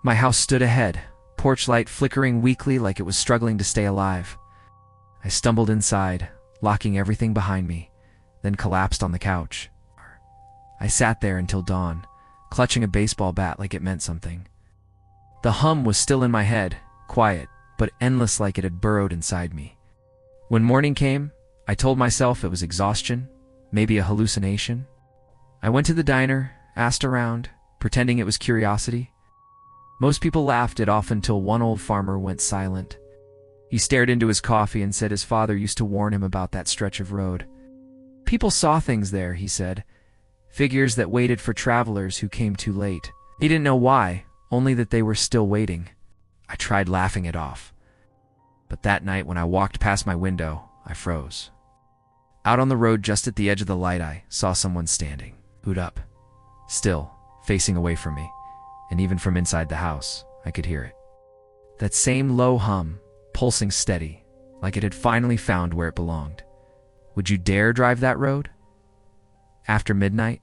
My house stood ahead, porch light flickering weakly like it was struggling to stay alive. I stumbled inside, locking everything behind me, then collapsed on the couch. I sat there until dawn, clutching a baseball bat like it meant something. The hum was still in my head, quiet, but endless, like it had burrowed inside me. When morning came, I told myself it was exhaustion, maybe a hallucination. I went to the diner, asked around, pretending it was curiosity. Most people laughed it off until one old farmer went silent. He stared into his coffee and said his father used to warn him about that stretch of road. People saw things there, he said. Figures that waited for travelers who came too late. He didn't know why, only that they were still waiting. I tried laughing it off. But that night when I walked past my window, I froze. Out on the road just at the edge of the light, I saw someone standing, hood up, still, facing away from me, and even from inside the house, I could hear it. That same low hum, pulsing steady, like it had finally found where it belonged. Would you dare drive that road? After midnight?